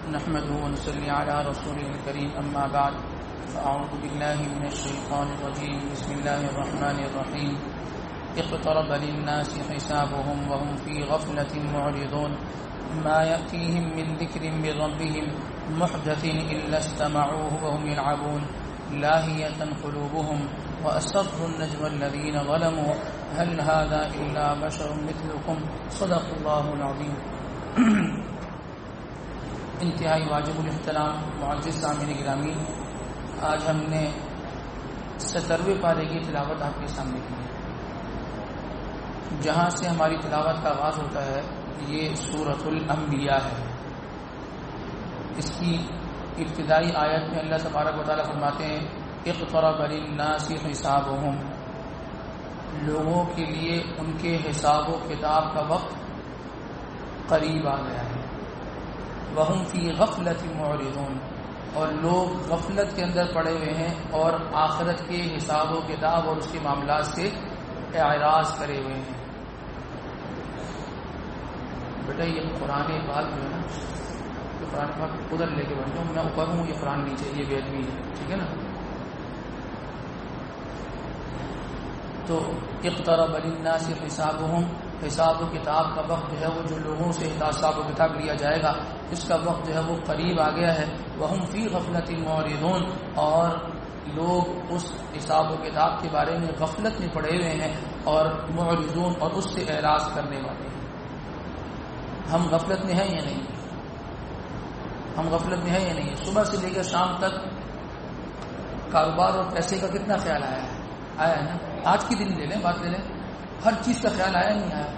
نحمده ونصلي على رسوله الكريم أما بعد فأعوذ بالله من الشيطان الرجيم بسم الله الرحمن الرحيم اقترب للناس حسابهم وهم في غفلة معرضون ما يأتيهم من ذكر من ربهم محدث إلا استمعوه وهم يلعبون لاهية قلوبهم وأسروا النجوى الذين ظلموا هل هذا إلا بشر مثلكم صدق الله العظيم. انتہائی واجب الاحترام معزز سامعین گرامی، آج ہم نے 70ویں پارے کی تلاوت آپ کے سامنے کی ہے. جہاں سے ہماری تلاوت کا آغاز ہوتا ہے یہ سورۃ الانبیاء ہے. اس کی ابتدائی آیت میں اللہ تبارک و تعالیٰ فرماتے ہیں اقترب للناس حسابهم، لوگوں کے لیے ان کے حساب و کتاب کا وقت قریب آ گیا ہے. وهم فی غفلۃ معرضون، اور لوگ غفلت کے اندر پڑے ہوئے ہیں اور آخرت کے حساب و کتاب اور اس کے معاملات سے اعراض کرے ہوئے ہیں. بیٹا یہ قرآن پاک جو ہے نا، تو قرآن پاک ادھر لے کے بیٹھ جاؤں، میں اوپر ہوں، یہ قرآن نیچے، یہ بے ادبی ہے، ٹھیک ہے نا. تو اقترب للناس حسابهم، حساب و کتاب کا وقت جو ہے وہ جو لوگوں سے حساب و کتاب لیا جائے گا اس کا وقت جو ہے وہ قریب آ گیا ہے. وهم فی غفلۃ معرضون، اور لوگ اس حساب و کتاب کے بارے میں غفلت میں پڑے ہوئے ہیں اور معرضون، اور اس سے اعراض کرنے والے ہیں. ہم غفلت میں ہیں یا نہیں؟ ہم غفلت میں ہیں یا نہیں؟ صبح سے لے کر شام تک کاروبار اور پیسے کا کتنا خیال آیا ہے؟ آیا ہے نا. آج کی دن لے لیں، بات لے لیں، ہر چیز کا خیال آیا نہیں آیا،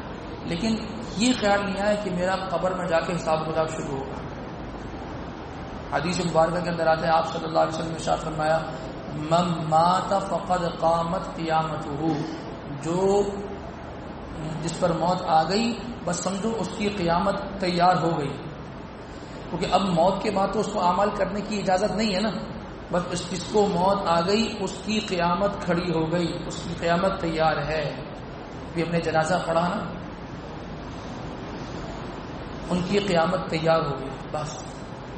لیکن یہ خیال نہیں آیا کہ میرا قبر میں جا کے حساب کتاب شروع ہوگا. حدیث مبارکہ کے اندر آتا ہے، آپ صلی اللہ علیہ وسلم نے ارشاد فرمایا من مات فقد قامت قیامتہ، جو جس پر موت آ گئی بس سمجھو اس کی قیامت تیار ہو گئی. کیونکہ اب موت کے بعد تو اس کو اعمال کرنے کی اجازت نہیں ہے نا، بس جس کو موت آ گئی اس کی قیامت کھڑی ہو گئی، اس کی قیامت تیار ہے. بھی ہم نے جنازہ پڑھا نا، ان کی قیامت تیار ہو گئی. بس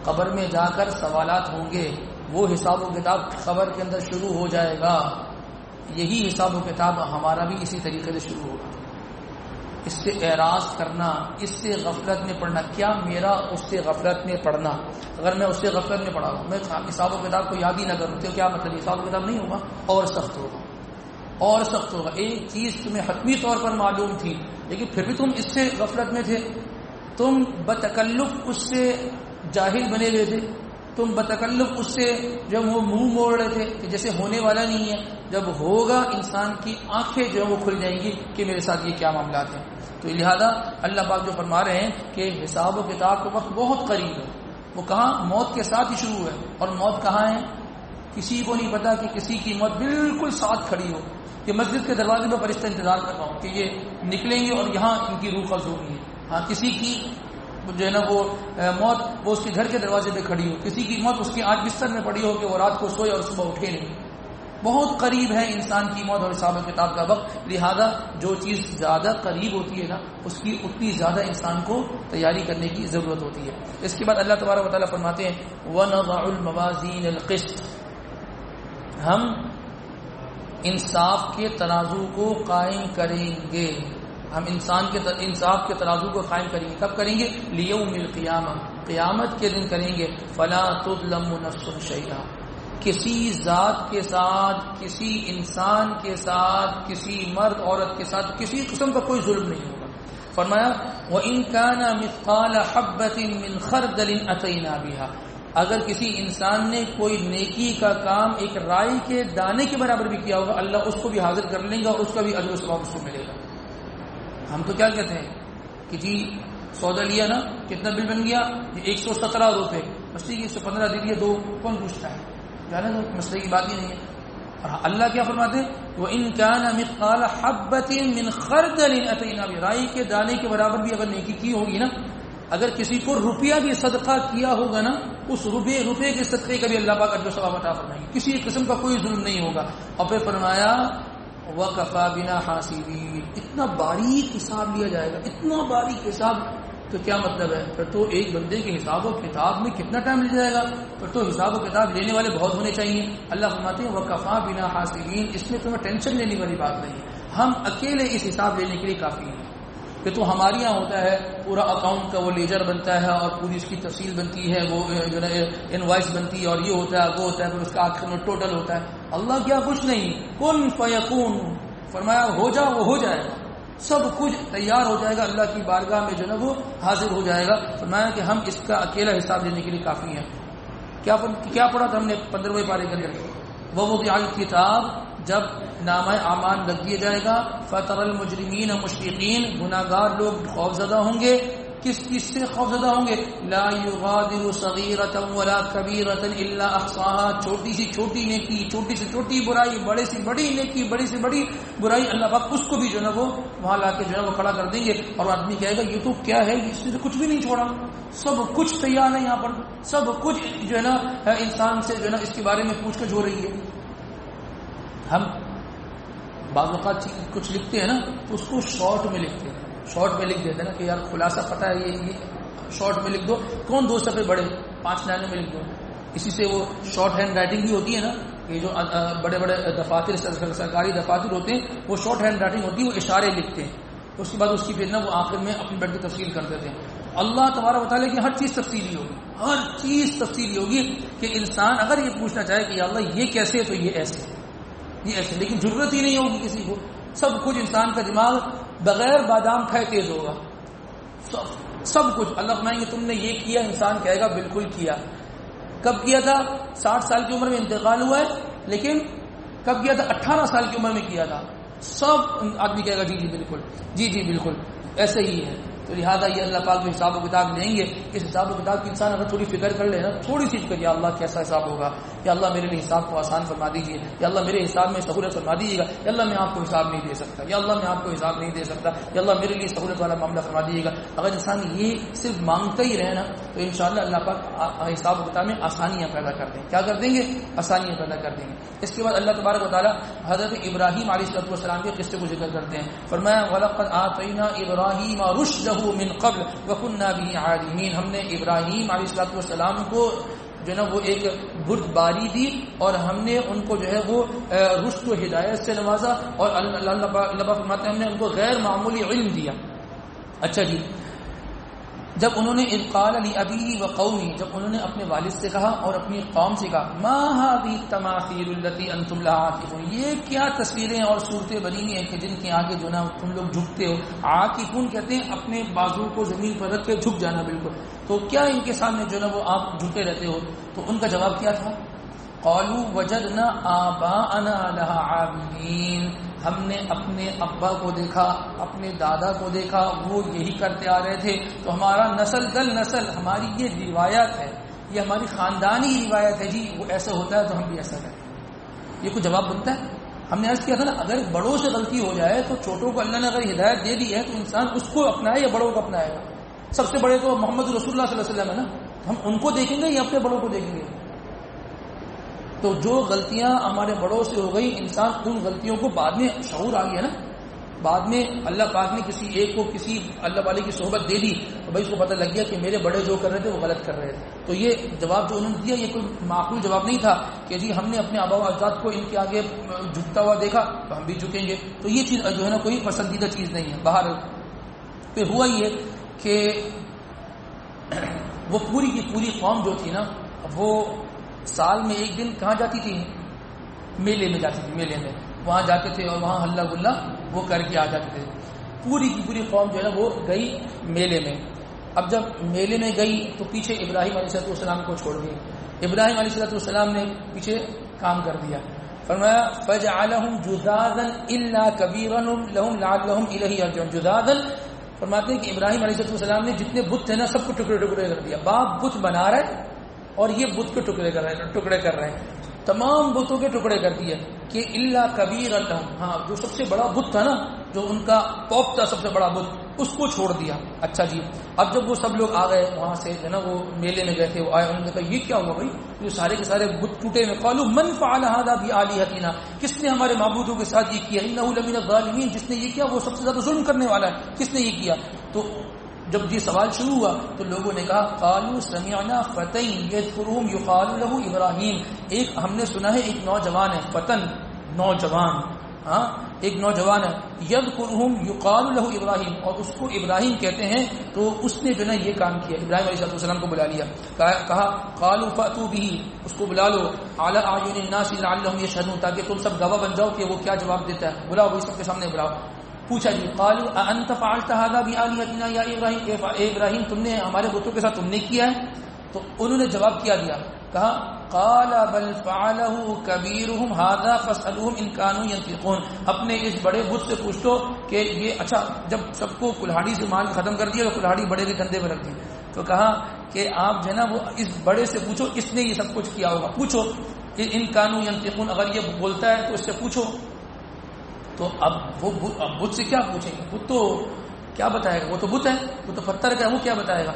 قبر میں جا کر سوالات ہوں گے، وہ حساب و کتاب قبر کے اندر شروع ہو جائے گا. یہی حساب و کتاب ہمارا بھی اسی طریقے سے شروع ہوگا. اس سے اعراض کرنا، اس سے غفلت میں پڑھنا، کیا میرا اس سے غفلت میں پڑھنا؟ اگر میں اس سے غفلت میں پڑھا ہوں، میں حساب و کتاب کو یاد ہی نہ کروں تو کیا مطلب؟ حساب و کتاب نہیں ہوگا اور سخت ہوگا، اور سخت ہوگا. ایک چیز تمہیں حتمی طور پر معلوم تھی لیکن پھر بھی تم اس سے غفلت میں تھے، تم بتکلف اس سے جاہل بنے ہوئے تھے، تم بتکلف اس سے جب وہ منہ موڑ رہے تھے کہ جیسے ہونے والا نہیں ہے. جب ہوگا انسان کی آنکھیں جو ہے وہ کھل جائیں گی کہ میرے ساتھ یہ کیا معاملات ہیں. تو لہذا اللہ پاک جو فرما رہے ہیں کہ حساب و کتاب کا وقت بہت قریب ہے. وہ کہاں؟ موت کے ساتھ ہی شروع ہے. اور موت کہاں ہے کسی کو نہیں پتا کہ کسی کی موت بالکل ساتھ کھڑی ہو. کہ مسجد کے دروازے پر فرشتہ انتظار کر رہا ہوں کہ یہ نکلیں گے اور یہاں ان کی روح قبض ہوگی. ہاں کسی کی جو ہے نا وہ موت وہ اس کے گھر کے دروازے پہ کھڑی ہو، کسی کی موت اس کے آج بستر میں پڑی ہو کہ وہ رات کو سوئے اور صبح اٹھے نہیں. بہت قریب ہے انسان کی موت اور حساب و کتاب کا وقت. لہذا جو چیز زیادہ قریب ہوتی ہے نا اس کی اتنی زیادہ انسان کو تیاری کرنے کی ضرورت ہوتی ہے. اس کے بعد اللہ تبارک و تعالیٰ فرماتے ہیں وَنَضَعُ الْمَوَازِينَ الْقِسْطَ، ہم انصاف کے ترازو کو قائم کریں گے. ہم انصاف کے ترازو کو قائم کریں گے. کب کریں گے؟ لیوم القیامہ، قیامت کے دن کریں گے. فلا تظلم نفس شیئا، کسی ذات کے ساتھ، کسی انسان کے ساتھ، کسی مرد عورت کے ساتھ کسی قسم کا کوئی ظلم نہیں ہوگا. فرمایا وَإِن كَانَ مِثْقَالَ حَبَّةٍ مِّنْ خَرْدَلٍ أَتَيْنَا بِهَا، اگر کسی انسان نے کوئی نیکی کا کام ایک رائی کے دانے کے برابر بھی کیا ہوگا اللہ اس کو بھی حاضر کر لیں گا اور اس کا بھی اجر و ثواب اس کو ملے گا. ہم تو کیا کہتے ہیں کہ جی سودا لیا نا، کتنا بل بن گیا؟ 117 روپے. مسئلے کی 115 دے دیے، 2 کون پوچھتا ہے؟ جانے دو، مسئلے کی بات ہی نہیں ہے. اور اللہ کیا فرماتے ہیں وَإِن كَانَ مِثْقَالَ حَبَّةٍ مِّنْ خَرْدَلٍ أَتَيْنَا بِهَا، رائی کے دانے کے برابر بھی اگر نیکی کی ہوگی نا، اگر کسی کو روپیہ بھی صدقہ کیا ہوگا نا، اس روپے کے صدقے کا بھی اللہ پاک اجر و ثواب عطا فرمائیں گے. کسی قسم کا کوئی ظلم نہیں ہوگا. اور پھر فرمایا وَكَفَى بِنَا حَاسِبِينَ، اتنا باریک حساب لیا جائے گا، اتنا باریک حساب تو کیا مطلب ہے؟ پھر تو ایک بندے کے حساب و کتاب میں کتنا ٹائم لگ جائے گا؟ پھر تو حساب و کتاب لینے والے بہت ہونے چاہیے. اللہ فرماتے ہیں وَكَفَىٰ بِنَا حَاسِبِينَ، اس میں تمہیں ٹینشن لینے والی بات نہیں ہے، ہم اکیلے اس حساب لینے کے لیے کافی ہیں. کہ تو ہمارے یہاں ہوتا ہے پورا اکاؤنٹ کا وہ لیجر بنتا ہے اور پوری اس کی تفصیل بنتی ہے، وہ جو ہے انوائس بنتی ہے، اور یہ ہوتا ہے وہ ہوتا ہے، پھر اس کا آخر میں ٹوٹل ہوتا ہے. اللہ کیا کچھ نہیں، کن فیکون، فرمایا ہو جا وہ ہو جائے گا، سب کچھ تیار ہو جائے گا، اللہ کی بارگاہ میں جو ہے وہ حاضر ہو جائے گا. فرمایا کہ ہم اس کا اکیلا حساب لینے کے لیے کافی ہیں. کیا پڑھا تھا ہم نے 15ویں پارے کے اندر؟ وَوُضِعَ الْكِتَابُ، جب نامہ اعمال رکھ دیا جائے گا، فَتَرَى الْمُجْرِمِينَ مُشْفِقِينَ، گناہگار لوگ خوفزدہ ہوں گے. کس چیز سے خوفزدہ ہوں گے؟ لا يغادر صغیرۃ ولا کبیرۃ الا احصاها، چھوٹی سی چھوٹی نیکی، چھوٹی سے چھوٹی برائی، بڑے سے بڑی نیکی، بڑی سے بڑی برائی، اللہ پاک اس کو بھی جو ہے وہ وہاں لا کے جو ہے وہ کھڑا کر دیں گے. اور آدمی کہے گا یہ تو کیا ہے، اس سے کچھ بھی نہیں چھوڑا، سب کچھ تیار ہے یہاں پر، سب کچھ جو ہے نا انسان سے جو ہے نا اس کے بارے میں پوچھ گچھ ہو رہی ہے. ہم بعض اوقات کچھ لکھتے ہیں نا تو اس کو شارٹ میں لکھتے ہیں، شارٹ میں لکھ دیتے ہیں نا کہ یار خلاصہ پتہ ہے یہ شارٹ میں لکھ دو. کون 2 صفحے بڑے 5 لائنوں میں لکھ دو؟ اسی سے وہ شارٹ ہینڈ رائٹنگ بھی ہوتی ہے نا، یہ جو بڑے بڑے دفاتر سرکاری دفاتر ہوتے ہیں وہ شارٹ ہینڈ رائٹنگ ہوتی ہے، وہ اشارے لکھتے ہیں، اس کے بعد اس کی پھر نا وہ آخر میں اپنی بیٹھ کی تفصیل کر دیتے ہیں. اللہ تبارک و تعالیٰ کی ہر چیز تفصیلی ہوگی، ہر چیز تفصیلی ہوگی کہ انسان اگر یہ پوچھنا چاہے کہ یا اللہ یہ کیسے ہے تو یہ ایسے، یہ ایسے، لیکن ضرورت ہی نہیں ہوگی کسی کو. سب کچھ انسان کا دماغ بغیر بادام کھائے تیز ہوگا، سب کچھ. اللہ فرمائیں گے تم نے یہ کیا، انسان کہے گا بالکل کیا. کب کیا تھا؟ 60 سال کی عمر میں انتقال ہوا ہے، لیکن کب کیا تھا؟ 18 سال کی عمر میں کیا تھا. سب آدمی کہے گا جی جی بالکل، جی جی بالکل ایسے ہی ہے. تو لہٰذا یہ اللہ پاک جو حساب و کتاب لیں گے، اس حساب و کتاب کی انسان اگر تھوڑی فکر کر لے نا، تھوڑی سی فکر، یا اللہ کیسا حساب ہوگا، یا اللہ میرے لیے حساب کو آسان فرما دیجیے، یا اللہ میرے حساب میں سہولت فرما دیجیے گا، یا اللہ میں آپ کو حساب نہیں دے سکتا، یا اللہ میں آپ کو حساب نہیں دے سکتا، یا اللہ میرے لیے سہولت والا معاملہ فرما دیجیے گا. اگر انسان یہ صرف مانگتا ہی رہے نا تو انشاءاللہ اللہ پاک حساب و کتاب میں آسانیاں پیدا کر دیں گے. کیا کر دیں گے؟ آسانیاں پیدا کر دیں گے. اس کے بعد اللہ تبارک و تعالیٰ حضرت ابراہیم علیہ السلام کے قصے کو ذکر کرتے ہیں. فرمایا وَلَقَدْ آتَيْنَا إِبْرَاهِيمَ رُشْدَهُ مِنْ قَبْلُ وَكُنَّا بِهِ عَالِمِينَ، ہم نے ابراہیم علیہ السلام کو جو ہے نا وہ ایک بردباری دی، اور ہم نے ان کو جو ہے وہ رشد و ہدایت سے نوازا، اور اللہ فرماتے ہیں ہم نے ان کو غیر معمولی علم دیا. اچھا جی، جب انہوں نے اذ قال لأبيه وقومه، جب انہوں نے اپنے والد سے کہا اور اپنی قوم سے کہا ما هذه التماثيل التي انتم لها عاكفون، یہ کیا تصویریں اور صورتیں بنی ہیں کہ جن کے آگے جو نا تم لوگ جھکتے ہو. عاکفون کہتے ہیں اپنے بازو کو زمین پر رکھ کے جھک جانا بالکل. تو کیا ان کے سامنے جو نا وہ آپ جھکے رہتے ہو؟ تو ان کا جواب کیا تھا؟ قالوا وجدنا آباءنا لها عابدين، ہم نے اپنے ابا کو دیکھا، اپنے دادا کو دیکھا، وہ یہی کرتے آ رہے تھے، تو ہمارا نسل در نسل ہماری یہ روایت ہے، یہ ہماری خاندانی روایت ہے جی، وہ ایسا ہوتا ہے تو ہم بھی ایسا کریں. یہ کوئی جواب بنتا ہے؟ ہم نے عرض کیا تھا نا، اگر بڑوں سے غلطی ہو جائے تو چھوٹوں کو اللہ نے اگر ہدایت دے دی ہے تو انسان اس کو اپنائے یا بڑوں کو اپنائے گا. سب سے بڑے تو محمد رسول اللہ صلی اللہ علیہ وسلم ہے نا، ہم ان کو دیکھیں گے یا اپنے بڑوں کو دیکھیں گے؟ تو جو غلطیاں ہمارے بڑوں سے ہو گئی، انسان ان غلطیوں کو بعد میں شعور آ گیا نا، بعد میں اللہ پاک نے کسی ایک کو کسی اللہ والے کی صحبت دے دی تو بھائی اس کو پتہ لگ گیا کہ میرے بڑے جو کر رہے تھے وہ غلط کر رہے تھے. تو یہ جواب جو انہوں نے دیا یہ کوئی معقول جواب نہیں تھا کہ جی ہم نے اپنے آبا و اجداد کو ان کے آگے جھکتا ہوا دیکھا تو ہم بھی جھکیں گے. تو یہ چیز جو ہے نا کوئی پسندیدہ چیز نہیں ہے. باہر پھر ہوا یہ کہ وہ پوری کی پوری قوم جو تھی نا وہ سال میں ایک دن کہاں جاتی تھی؟ میلے میں جاتی تھی. میلے میں وہاں جاتے تھے اور وہاں ہلا گلا وہ کر کے آ جاتے تھے. پوری کی پوری قوم جو ہے نا وہ گئی میلے میں. اب جب میلے میں گئی تو پیچھے ابراہیم علیہ السلام کو چھوڑ گئی. ابراہیم علیہ السلام نے پیچھے کام کر دیا. فرمایا فجعلهم جذاذا الا كبيرا لهم لعلهم اليه يرجعون. جذاذا فرماتے ہیں کہ ابراہیم علیہ السلام نے جتنے بت تھے نا سب کو ٹکڑے ٹکڑے کر دیا. باپ بت بنا رہے اور یہ بت کے ٹکڑے کر رہے ہیں. تمام بتوں کے ٹکڑے کر دیے کہ اللہ کبیر لہم، ہاں جو سب سے بڑا بت تھا نا، جو ان کا پوپ تھا سب سے بڑا بت، اس کو چھوڑ دیا. اچھا جی، اب جب وہ سب لوگ آ گئے وہاں سے ہے نا، وہ میلے میں گئے تھے، وہ آئے، انہوں نے کہا یہ کیا ہوا بھائی، یہ سارے کے سارے بت ٹوٹے میں. قالوا من فعل هذا بآلهتنا، کس نے ہمارے معبودوں کے ساتھ یہ کیا؟ انه لمن الظالمین، جس نے یہ کیا وہ سب سے زیادہ ظلم کرنے والا ہے. کس نے یہ کیا؟ تو جب یہ سوال شروع ہوا تو لوگوں نے کہا قالوا سمعنا فتى يذكرهم يقال له ابراہیم، ایک ہم نے سنا ہے ایک نوجوان ہے، فتن نوجوان، ہاں ایک نوجوان ہے، یذکرہم یقال له ابراہیم، اور اس کو ابراہیم کہتے ہیں، تو اس نے جو ہے یہ کام کیا، ابراہیم علیہ السلام کو بلا لیا، کہا قالوا فاتوا به، اس کو بلا لو، علی اعین الناس لعلهم یشهدون، تاکہ تم سب گواہ بن جاؤ کہ وہ کیا جواب دیتا ہے، بلاؤ وہ سب کے سامنے بلاؤ۔ پوچھا جی قالوا اانت فعلت هذا بآلهتنا یا ابراہیم، اے ابراہیم تم نے ہمارے بتوں کے ساتھ تم نے کیا ہے؟ تو انہوں نے جواب کیا دیا، کہا قال بل فعله كبيرهم هذا فاسألوهم ان كانوا ينطقون، اپنے اس بڑے بت سے پوچھ لو کہ یہ، اچھا جب سب کو کلہاڑی سے مال ختم کر دیا تو کلہاڑی بڑے کے کندھے پر رکھ دی، تو کہا کہ آپ جو ہے نا وہ اس بڑے سے پوچھو، اس نے یہ سب کچھ کیا ہوگا، پوچھو کہ ان كانوا ينطقون، اگر یہ بولتا ہے تو اس سے پوچھو۔ تو اب وہ بت سے کیا پوچھیں گے، بت تو کیا بتائے گا، وہ تو بت ہے، وہ تو پتھر کا ہے، وہ کیا بتائے گا۔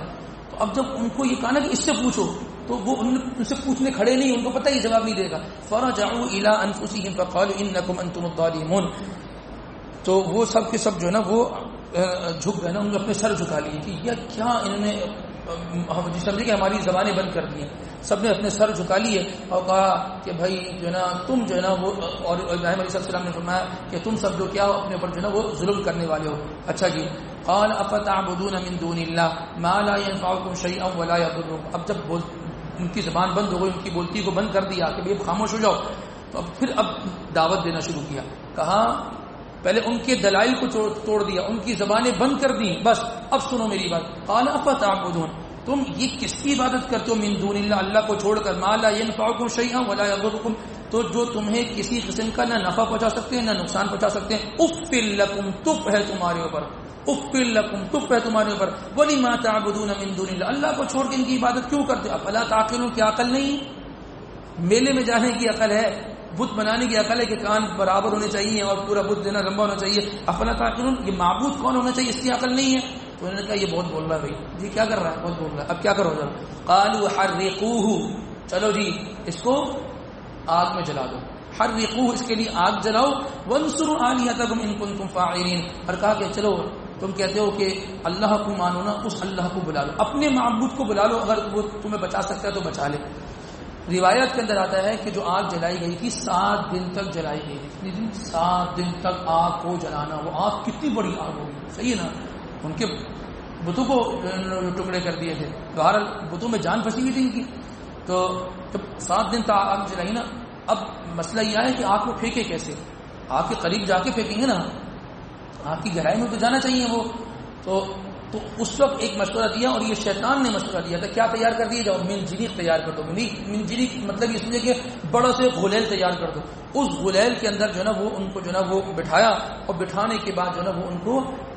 تو اب جب ان کو یہ کہا نا کہ اس سے پوچھو، تو وہ ان سے پوچھنے کھڑے نہیں، ان کو پتہ ہی جواب نہیں دے گا۔ فرجعوا الى انفسهم فقالوا انکم انتم الظالمون، تو وہ سب کے سب جو ہے نا وہ جھک گئے نا، انہوں نے اپنے سر جھکا لیے کہ یہ کیا انہوں نے سمجھے کہ ہماری زبانیں بند کر دی ہیں، سب نے اپنے سر جھکا لیے اور کہا کہ بھائی جو ہے نا تم جو ہے نا وہ، اور ابراہیم علیہ السلام نے فرمایا کہ تم سب جو کیا ہو اپنے اوپر جو ہے نا وہ ظلم کرنے والے ہو۔ اچھا جی قال افتعبدون من دون اللہ ما لا ينفعكم شيئا ولا يضركم، اب جب ان کی زبان بند ہو گئی، ان کی بولتی کو بند کر دیا کہ بھائی خاموش ہو جاؤ، تو اب پھر دعوت دینا شروع کیا، کہا پہلے ان کے دلائل کو توڑ دیا، ان کی زبانیں بند کر دی، بس اب سنو میری بات، قال افتعبدون، تم یہ کس کی عبادت کرتے ہو، من دون اللہ، اللہ کو چھوڑ کر، ما لا ينفعكم شيئا ولا يضركم، تو جو تمہیں کسی قسم کا نہ نفع پہنچا سکتے ہیں نہ نقصان پہنچا سکتے ہیں، اف لکم، تپ ہے تمہارے اوپر، اف لکم، تپ ہے تمہارے اوپر، ولما تعبدون من دون اللہ، اللہ کو چھوڑ کے ان کی عبادت کیوں کرتے ہو، افلا تعقلون، کیا عقل نہیں؟ میلے میں جانے کی عقل ہے، بت بنانے کی عقل ہے کہ کان برابر ہونے چاہیے اور پورا بت دینا لمبا ہونا چاہیے، افلا تعقلون، یہ معبود کون ہونا چاہیے اس کی عقل نہیں ہے۔ تو انہوں نے کہا یہ بہت بول رہا ہے بھائی، جی کیا کر رہا ہے، بہت بول رہا ہے، اب کیا کرو ذرا، قالوا حرقوه، چلو جی اس کو آگ میں جلا دو، حرقوه، اس کے لیے آگ جلاؤ، وانصروا آلهتكم ان كنتم فاعلين، اور کہا کہ چلو تم کہتے ہو کہ اللہ کو مانو نا، اس اللہ کو بلا لو، اپنے معبود کو بلا لو، اگر وہ تمہیں بچا سکتا ہے تو بچا لے۔ روایت کے اندر آتا ہے کہ جو آگ جلائی گئی تھی 7 دن تک جلائی گئی تھی، کتنے دن؟ 7 دن تک آگ کو جلانا، وہ آگ کتنی بڑی آگ ہوگی، صحیح ہے نا، ان کے بتوں کو ٹکڑے کر دیے تھے، بہرحال بتوں میں جان پھنسی ہوئی تھی ان کی، تو جب 7 دن تک آگ جلائی نا، اب مسئلہ یہ ہے کہ آگ کو پھینکے کیسے، آگ کے قریب جا کے پھینکیں گے نا، آگ کی گہرائی میں تو جانا چاہیے وہ، تو اس وقت ایک مشورہ دیا، اور یہ شیطان نے مشورہ دیا تھا، کیا تیار کر دیے، جاؤ منجنیق تیار کر دو، منجنیق مطلب یہ سمجھے کہ بڑا سے غلیل تیار کر دو، اس غلیل کے اندر جو ہے نا وہ ان کو جو ہے نا وہ بٹھایا، اور بٹھانے کے بعد جو ہے نا وہ ان کو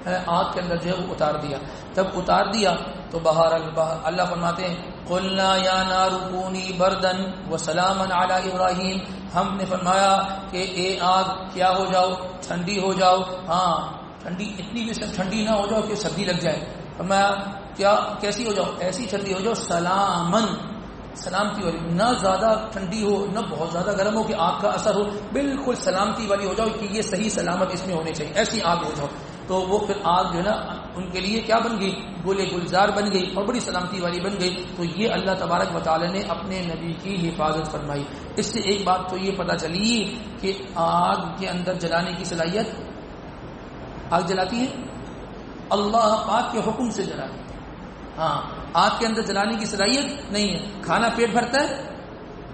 آگ کے اندر جو ہے وہ اتار دیا، جب اتار دیا تو بہار اللہ فرماتے ہیں قلنا یا نار کونی بردن وسلاما علی ابراہیم، ہم نے فرمایا کہ اے آگ کیا ہو جاؤ، ٹھنڈی ہو جاؤ، ہاں ٹھنڈی، اتنی بھی ٹھنڈی نہ ہو جاؤ کہ سردی لگ جائے، فرمایا کیا کیسی ہو جاؤ، ایسی ٹھنڈی ہو جاؤ سلامن، سلامتی والی، نہ زیادہ ٹھنڈی ہو نہ بہت زیادہ گرم ہو کہ آگ کا اثر ہو، بالکل سلامتی والی ہو جاؤ کہ یہ صحیح سلامت اس میں ہونی چاہیے، ایسی آگ ہو جاؤ۔ تو وہ پھر آگ جو ہے نا ان کے لیے کیا بن گئی، گلے گلزار بن گئی اور بڑی سلامتی والی بن گئی۔ تو یہ اللہ تبارک و تعالی نے اپنے نبی کی حفاظت فرمائی۔ اس سے ایک بات تو یہ پتہ چلی کہ آگ کے اندر جلانے کی صلاحیت، آگ جلاتی ہے اللہ پاک کے حکم سے جلاتی ہے، ہاں آگ کے اندر جلانے کی صلاحیت نہیں ہے۔ کھانا پیٹ بھرتا ہے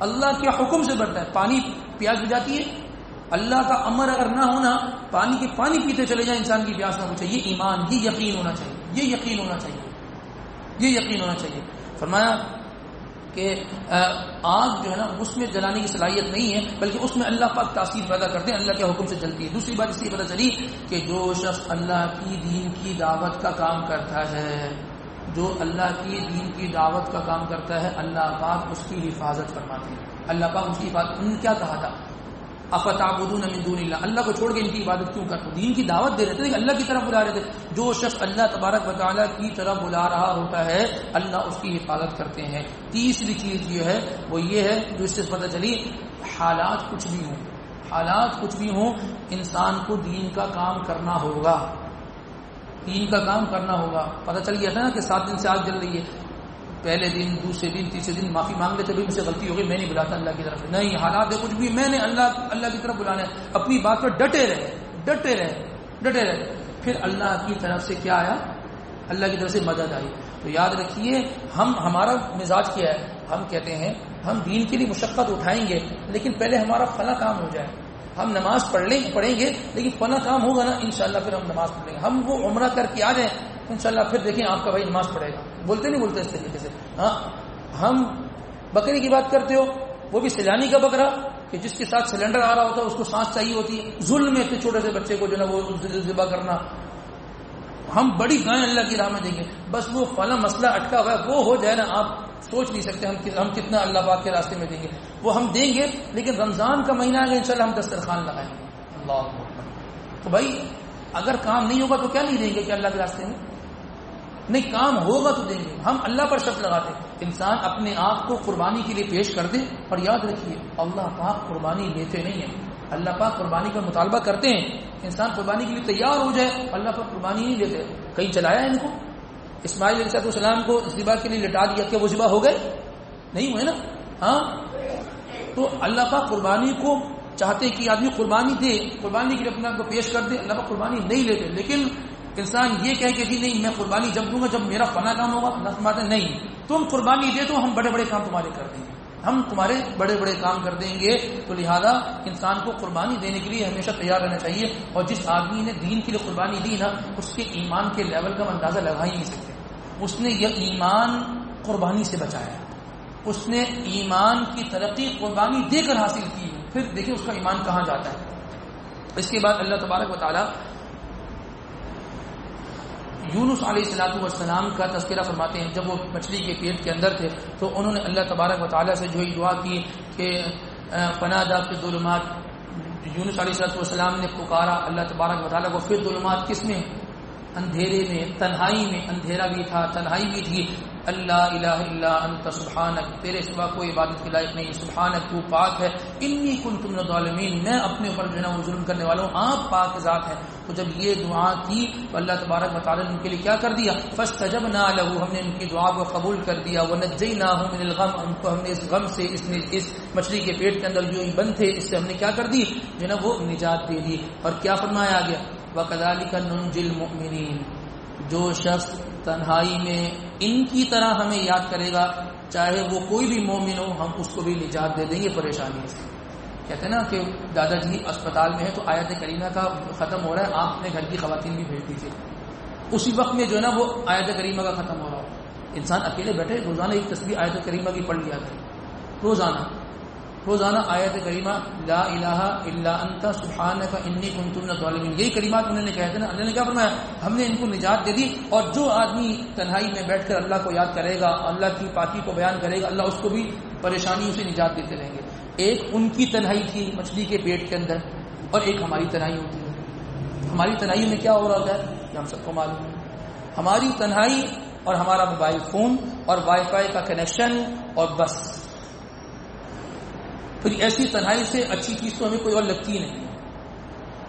اللہ کے حکم سے بھرتا ہے، پانی پیاس بجھاتی ہے اللہ کا امر اگر نہ ہونا، پانی پیتے چلے جائیں انسان کی پیاس نہ بجھے، یہ ایمان، یہ یقین ہونا چاہیے، یہ یقین ہونا چاہیے، یہ یقین ہونا چاہیے۔ فرمایا کہ آگ جو ہے نا اس میں جلانے کی صلاحیت نہیں ہے، بلکہ اس میں اللہ پاک تاثیر پیدا کرتے ہیں، اللہ کے حکم سے جلتی ہے۔ دوسری بات اس لیے پتہ چلی کہ جو شخص اللہ کی دین کی دعوت کا کام کرتا ہے، جو اللہ کی دین کی دعوت کا کام کرتا ہے، اللہ پاک اس کی حفاظت فرماتے ہیں، اللہ پاک اس کی حفاظت۔ انہوں نے کیا کہا تھا، افتعبدون من دون اللہ، اللہ کو چھوڑ کے ان کی عبادت کیوں کرتے ہو، دین کی دعوت دے رہے تھے، اللہ کی طرف بلا رہے تھے۔ جو شخص اللہ تبارک و تعالیٰ کی طرف بلا رہا ہوتا ہے اللہ اس کی حفاظت کرتے ہیں۔ تیسری چیز جو ہے وہ یہ ہے جو اس سے پتہ چلی، حالات کچھ بھی ہوں انسان کو دین کا کام کرنا ہوگا، دین کا کام کرنا ہوگا. پتہ چل گیا تھا نا کہ 7 دن سے آگ جل رہی ہے. پہلے دن، دوسرے دن، تیسرے دن معافی مانگ لیتے بھائی مجھ سے غلطی ہو گئی، میں نہیں بلاتا اللہ کی طرف. نہیں، حالات ہے کچھ بھی، میں نے اللہ کی طرف بلانا ہے. اپنی بات پر ڈٹے رہے. پھر اللہ کی طرف سے کیا آیا؟ اللہ کی طرف سے مدد آئی. تو یاد رکھیے ہمارا مزاج کیا ہے. ہم کہتے ہیں ہم دین کے لیے مشقت اٹھائیں گے لیکن پہلے ہمارا فلاں کام ہو جائے. ہم نماز پڑھیں گے لیکن فلاں کام ہوگا نا انشاءاللہ پھر ہم نماز پڑھیں گے. ہم وہ عمرہ کر کے آ جائیں انشاءاللہ پھر دیکھیں آپ کا بھائی نماز پڑھے گا. بولتے نہیں بولتے اس طریقے سے. ہاں، ہم بکری کی بات کرتے ہو، وہ بھی سیلانی کا بکرا کہ جس کے ساتھ سلنڈر آ رہا ہوتا ہے، اس کو سانس چاہیے ہوتی ہے. ظلم ہے کہ چھوٹے سے بچے کو جو ہے نا وہ ذبح کرنا. ہم بڑی گائیں اللہ کی راہ میں دیں گے، بس وہ فلاں مسئلہ اٹکا ہوا ہے وہ ہو جائے نا. آپ سوچ نہیں سکتے ہم کتنا اللہ پاک کے راستے میں دیں گے. وہ ہم دیں گے لیکن رمضان کا مہینہ آئے گا انشاءاللہ ہم دسترخوان لگائیں گے. اللہ اکبر. تو بھائی اگر کام نہیں ہوگا تو کیا نہیں دیں گے کہ اللہ کے راستے میں؟ نہیں، کام ہوگا تو دیں گے. ہم اللہ پر شرط لگاتے ہیں. انسان اپنے آپ کو قربانی کے لیے پیش کر دے. اور یاد رکھیے اللہ پاک قربانی لیتے نہیں ہیں. اللہ پاک قربانی کا مطالبہ کرتے ہیں. انسان قربانی کے لیے تیار ہو جائے، اللہ پاک قربانی نہیں لیتے. کہیں چلایا ان کو؟ اسماعیل علیہ السلام کو ذبح کے لیے لٹا دیا کہ وہ ذبح ہو گئے؟ نہیں ہوئے نا. ہاں، تو اللہ پاک قربانی کو چاہتے کہ آدمی قربانی دے، قربانی کے لیے اپنے آپ کو پیش کر دے. اللہ پاک قربانی نہیں لیتے. لیکن انسان یہ کہے کہ جی نہیں میں قربانی جب دوں گا جب میرا فنا کام ہوگا. اللہ فرماتے ہیں نہیں، تم قربانی دے تو ہم بڑے بڑے کام تمہارے کر دیں گے، ہم تمہارے بڑے بڑے کام کر دیں گے. تو لہذا انسان کو قربانی دینے کے لیے ہمیشہ تیار رہنا چاہیے. اور جس آدمی نے دین کے لیے قربانی دی نا، اس کے ایمان کے لیول کا اندازہ لگا ہی نہیں سکتے. اس نے یہ ایمان قربانی سے بچایا، اس نے ایمان کی ترقی قربانی دے کر حاصل کی. پھر دیکھیں اس کا ایمان کہاں جاتا ہے. اس کے بعد اللہ تبارک و تعالی یونس علیہ السلام کا تذکرہ فرماتے ہیں. جب وہ مچھلی کے پیٹ کے اندر تھے تو انہوں نے اللہ تبارک و تعالیٰ سے جو ہی دعا کی کہ فنادیٰ فی الظلمات. یونس علیہ السلام نے پکارا اللہ تبارک و تعالیٰ کو. فی الظلمات کس میں؟ اندھیرے میں، تنہائی میں. اندھیرا بھی تھا، تنہائی بھی تھی. اللہ الہ الا انت سبحانک، تیرے سوا کوئی عبادت کے لائق نہیں. سبحانک، تو پاک ہے. انی کنت من الظالمین، میں اپنے اوپر جو ہے نا وہ ظلم کرنے والوں. آپ پاک ذات ہیں. تو جب یہ دعا کی تو اللہ تبارک و تعالی نے ان کے لیے کیا کر دیا؟ فاستجبنا له، ہم نے ان کی دعا کو قبول کر دیا. ونجیناہ من الغم، ان کو ہم نے اس غم سے، اس مچھلی کے پیٹ کے اندر جو بند تھے اس سے ہم نے کیا کر دی؟ جو ہے نا وہ نجات دے دی. اور کیا فرمایا گیا؟ وَكَذَلِكَ نُنْجِي الْمُؤْمِنِينَ، جو شخص تنہائی میں ان کی طرح ہمیں یاد کرے گا، چاہے وہ کوئی بھی مومن ہو، ہم اس کو بھی نجات دے دیں گے پریشانی سے. کہتے ہیں نا کہ دادا جی اسپتال میں ہے تو آیت کریمہ کا ختم ہو رہا ہے، آپ اپنے گھر کی خواتین بھی بھیج دیجیے. اسی وقت میں جو ہے نا وہ آیت کریمہ کا ختم ہو رہا ہو. انسان اکیلے بیٹھے روزانہ ایک تسبیح آیت کریمہ کی پڑھ لیا کرے. روزانہ آیت کریمہ لا الہ الا انت سبحانک انی کنت من الظالمین. یہی کلمات انہوں نے کہے تھے نا. اللہ نے کیا فرمایا؟ ہم نے ان کو نجات دے دی. اور جو آدمی تنہائی میں بیٹھ کر اللہ کو یاد کرے گا، اللہ کی پاکی کو بیان کرے گا، اللہ اس کو بھی پریشانیوں سے نجات دیتے رہیں گے. ایک ان کی تنہائی تھی مچھلی کے پیٹ کے اندر، اور ایک ہماری تنہائی ہوتی ہے. ہماری تنہائی میں کیا ہو رہا ہے کہ ہم سب کو معلوم ہے. ہماری تنہائی اور ہمارا موبائل فون اور وائی فائی کا کنیکشن، اور بس. پھر ایسی تنہائی سے اچھی چیز تو ہمیں کوئی اور لگتی ہی نہیں.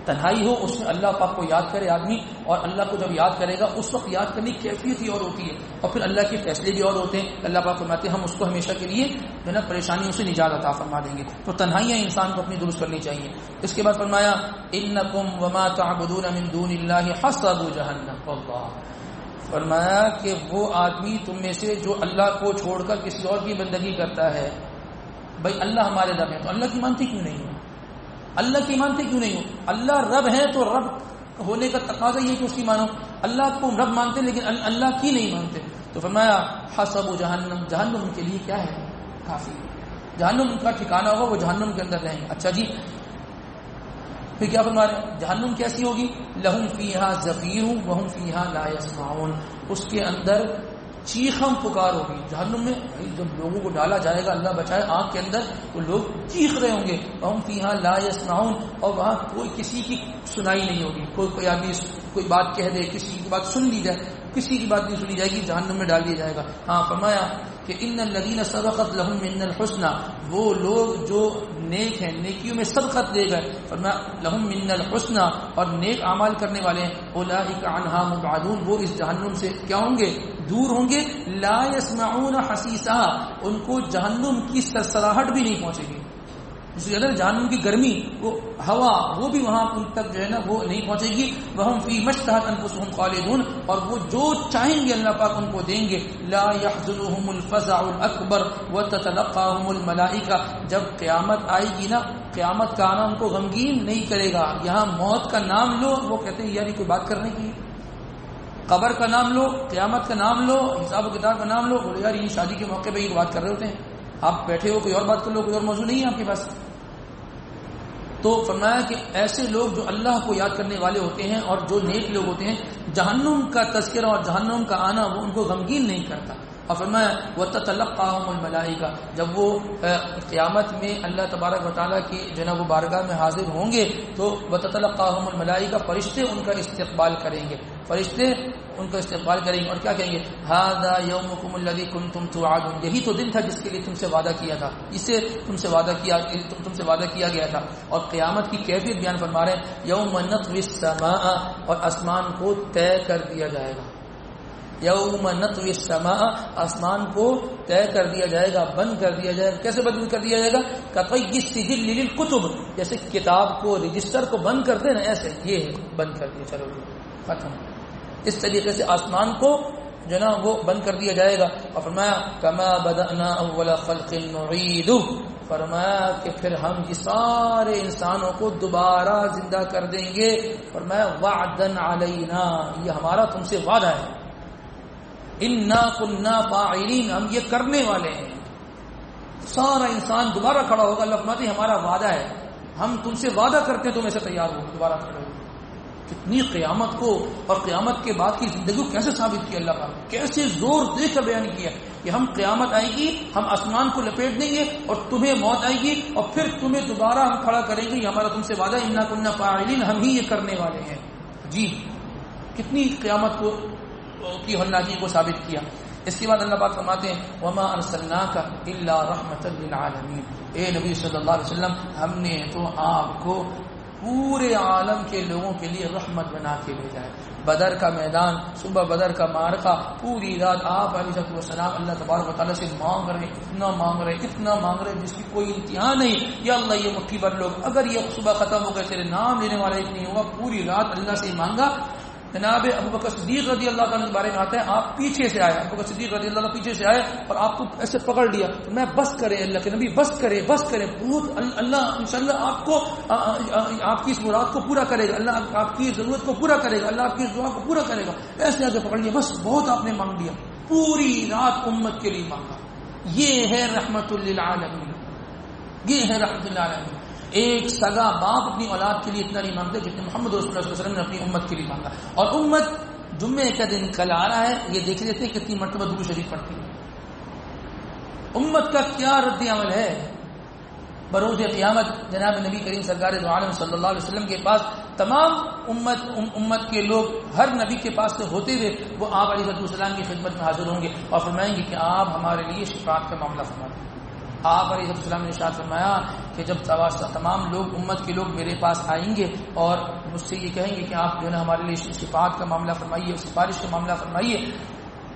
تنہائی ہو اس میں اللہ پاک کو یاد کرے آدمی، اور اللہ کو جب یاد کرے گا اس وقت یاد کرنے کی کیفیت ہی اور ہوتی ہے، اور پھر اللہ کے فیصلے بھی اور ہوتے ہیں. اللہ پاک فرماتے ہیں ہم اس کو ہمیشہ کے لیے جو ہے نا پریشانیوں سے نجات عطا فرما دیں گے. تو تنہائیاں انسان کو اپنی درست کرنی چاہیے. اس کے بعد فرمایا انکم وما تعبدون من دون اللہ حصب جہنم. اللہ فرمایا کہ وہ آدمی تم میں سے جو اللہ کو چھوڑ کر کسی اور کی بندگی کرتا ہے. بھائی اللہ ہمارے رب ہیں تو اللہ کی مانتے کیوں نہیں ہو؟ اللہ کی مانتے کیوں نہیں ہو؟ اللہ رب ہے تو رب ہونے کا تقاضا یہ کہ اس کی مانو. اللہ کو رب مانتے لیکن اللہ کی نہیں مانتے. تو فرمایا حسب جہنم، جہنم ان کے لیے کیا ہے؟ کافی. جہنم ان کا ٹھکانہ ہوگا، وہ جہنم کے اندر رہیں گے. اچھا جی، پھر کیا فرما رہے ہیں؟ جہنم کیسی ہوگی؟ لہم فیہا زفیر وہم فیہا لا یسمعون. اس کے اندر چیخم پکار ہوگی. جہنم میں جب لوگوں کو ڈالا جائے گا، اللہ بچائے، آگ کے اندر تو لوگ چیخ رہے ہوں گے. وہم فیہا لا یسمعون، اور وہاں کوئی کسی کی سنائی نہیں ہوگی. کوئی آدمی کوئی بات کہہ دے، کسی کی بات سن لی جائے، کسی کی بات نہیں سنی جائے گی، جہنم میں ڈال دیا جائے گا. ہاں فرمایا کہ ان الذین سبقت لهم من الحسنى، وہ لوگ جو نیک ہیں، نیکیوں میں سبقت دے گئے، فرمایا لهم من الحسنى، اور نیک اعمال کرنے والے ہیں، اولئک عنها مبعدون، وہ اس جہنم سے کیا ہوں گے؟ دور ہوں گے، لا يسمعون حسیسها، ان کو جہنم کی سرسراہٹ بھی نہیں پہنچے گی، جہنم کی گرمی، وہ ہوا، وہ بھی وہاں ان تک جو ہے نا وہ نہیں پہنچے گی، وہم فی مشتہت انفسہم خالدون، اور وہ جو چاہیں گے اللہ پاک ان کو دیں گے، لا یحزنہم الفزع الاکبر وتتلقاہم الملائکہ، جب قیامت آئے گی نا، قیامت کا آنا ان کو غمگین نہیں کرے گا۔ یہاں موت کا نام لو، وہ کہتے ہیں یار یہ کوئی بات کرنے کی، قبر کا نام لو، قیامت کا نام لو، حساب و کتاب کا نام لو، بولے یار یہ شادی کے موقع پہ یہ بات کر رہے ہوتے ہیں، آپ بیٹھے ہو کوئی اور بات کر لو، کوئی اور موضوع نہیں ہے آپ کے پاس۔ تو فرمایا کہ ایسے لوگ جو اللہ کو یاد کرنے والے ہوتے ہیں اور جو نیک لوگ ہوتے ہیں، جہنم کا تذکرہ اور جہنم کا آنا وہ ان کو غمگین نہیں کرتا۔ اور فرمایا وَتَتَلَقَّاهُمُ الْمَلَائِكَةُ، جب وہ قیامت میں اللہ تبارک و تعالیٰ کی جو ہے نا وہ بارگاہ میں حاضر ہوں گے تو وَتَتَلَقَّاهُمُ الْمَلَائِكَةُ، فرشتے ان کا استقبال کریں گے، فرشتے ان کا استقبال کریں گے اور کیا کہیں گے؟ هَذَا يَوْمُكُمُ الَّذِي كُنْتُمْ تُوعَدُونَ، یہی تو دن تھا جس کے لیے تم سے وعدہ کیا تھا، اسے تم سے وعدہ کیا گیا تھا۔ اور قیامت کی کیفیت بیان فرما رہے ہیں، یوم نطوی السماء، اور آسمان کو طے کر دیا جائے گا، یوم نطوی السماء، آسمان کو طے کر دیا جائے گا، بند کر دیا جائے گا۔ کیسے بند کر دیا جائے گا؟ کطی السجل للکتب، جیسے کتاب کو، رجسٹر کو بند کرتے نا، ایسے یہ بند کر دیا، چلو ختم۔ اس طریقے سے آسمان کو جو نا وہ بند کر دیا جائے گا۔ اور فرمایا کما بدأنا اول خلق نعید، فرمایا کہ پھر ہم یہ سارے انسانوں کو دوبارہ زندہ کر دیں گے۔ فرمایا وعدا علینا، یہ ہمارا تم سے وعدہ ہے، انا کنا فاعلین، ہم یہ کرنے والے ہیں۔ سارا انسان دوبارہ کھڑا ہوگا، اللہ فرماتے ہیں ہمارا وعدہ ہے، ہم تم سے وعدہ کرتے ہیں تم ایسے تیار ہو دوبارہ کھڑے ہو۔ کتنی قیامت کو اور قیامت کے بعد کی زندگی کو کیسے ثابت کیا اللہ پاک، کیسے زور دے کر بیان کیا کہ ہم قیامت آئے گی، ہم آسمان کو لپیٹ دیں گے اور تمہیں موت آئے گی اور پھر تمہیں دوبارہ ہم کھڑا کریں گے، یہ ہمارا تم سے وعدہ ہے، انا کنا فاعلین، ہم ہی یہ کرنے والے ہیں۔ جی کتنی قیامت کو کی ہولناکی کو ثابت کیا۔ اس کے بعد اللہ پاک فرماتے ہیں وما ارسلناک الا رحمتا للعالمین، اے نبی صلی اللہ علیہ وسلم ہم نے تو آپ کو پورے عالم کے لوگوں کے لیے رحمت بنا کے بھیجا ہے۔ بدر کا میدان، صبح بدر کا معرکہ، پوری رات آپ علیہ السلام اللہ تبارک و تعالیٰ سے مانگ رہے، اتنا مانگ رہے جس کی کوئی انتہا نہیں۔ یا اللہ یہ مٹھی بھر لوگ اگر یہ صبح ختم ہو گئے تیرے نام لینے والا ایک نہیں ہوگا، پوری رات اللہ سے مانگا۔ جناب ابو بکر صدیق رضی اللہ تعالیٰ کے بارے میں آتا ہے آپ پیچھے سے آئے، ابو بکر صدیق رضی اللہ پیچھے سے آئے اور آپ کو ایسے پکڑ لیا، میں بس کرے اللہ کے نبی، بس کرے بہت، اللہ انشاءاللہ آپ کو آپ کی اس مراد کو پورا کرے گا، اللہ آپ کی ضرورت کو پورا کرے گا، اللہ آپ کی دعا کو پورا کرے گا، ایسے آ کے پکڑ لیا، بس بہت آپ نے مانگ لیا، پوری رات امت کے لیے مانگا۔ یہ ہے رحمت للعالمین، یہ ہے رحمت للعالمین۔ ایک سگا باپ اپنی اولاد کے لیے اتنا نہیں مانگتے جتنے محمد رسول اللہ صلی اللہ علیہ وسلم نے اپنی امت کے لیے مانگا۔ اور امت جمعے کا دن کل آ رہا ہے، یہ دیکھ لیتے ہیں کتنی مرتبہ درود شریف پڑھتی ہے، امت کا کیا رد عمل ہے۔ بروز قیامت جناب نبی کریم سرکار دو عالم صلی اللہ علیہ وسلم کے پاس تمام امت کے لوگ ہر نبی کے پاس سے ہوتے ہوئے وہ آپ علیہ السلام کی خدمت میں حاضر ہوں گے اور فرمائیں گے کہ آپ ہمارے لیے شفاعت کا معاملہ فرما دیں۔ آپ علیہ السلام نے ارشاد فرمایا کہ جب تمام لوگ امت کے لوگ میرے پاس آئیں گے اور مجھ سے یہ کہیں گے کہ آپ جو ہے نا ہمارے لیے شفاعت کا معاملہ فرمائیے، سفارش کا معاملہ فرمائیے،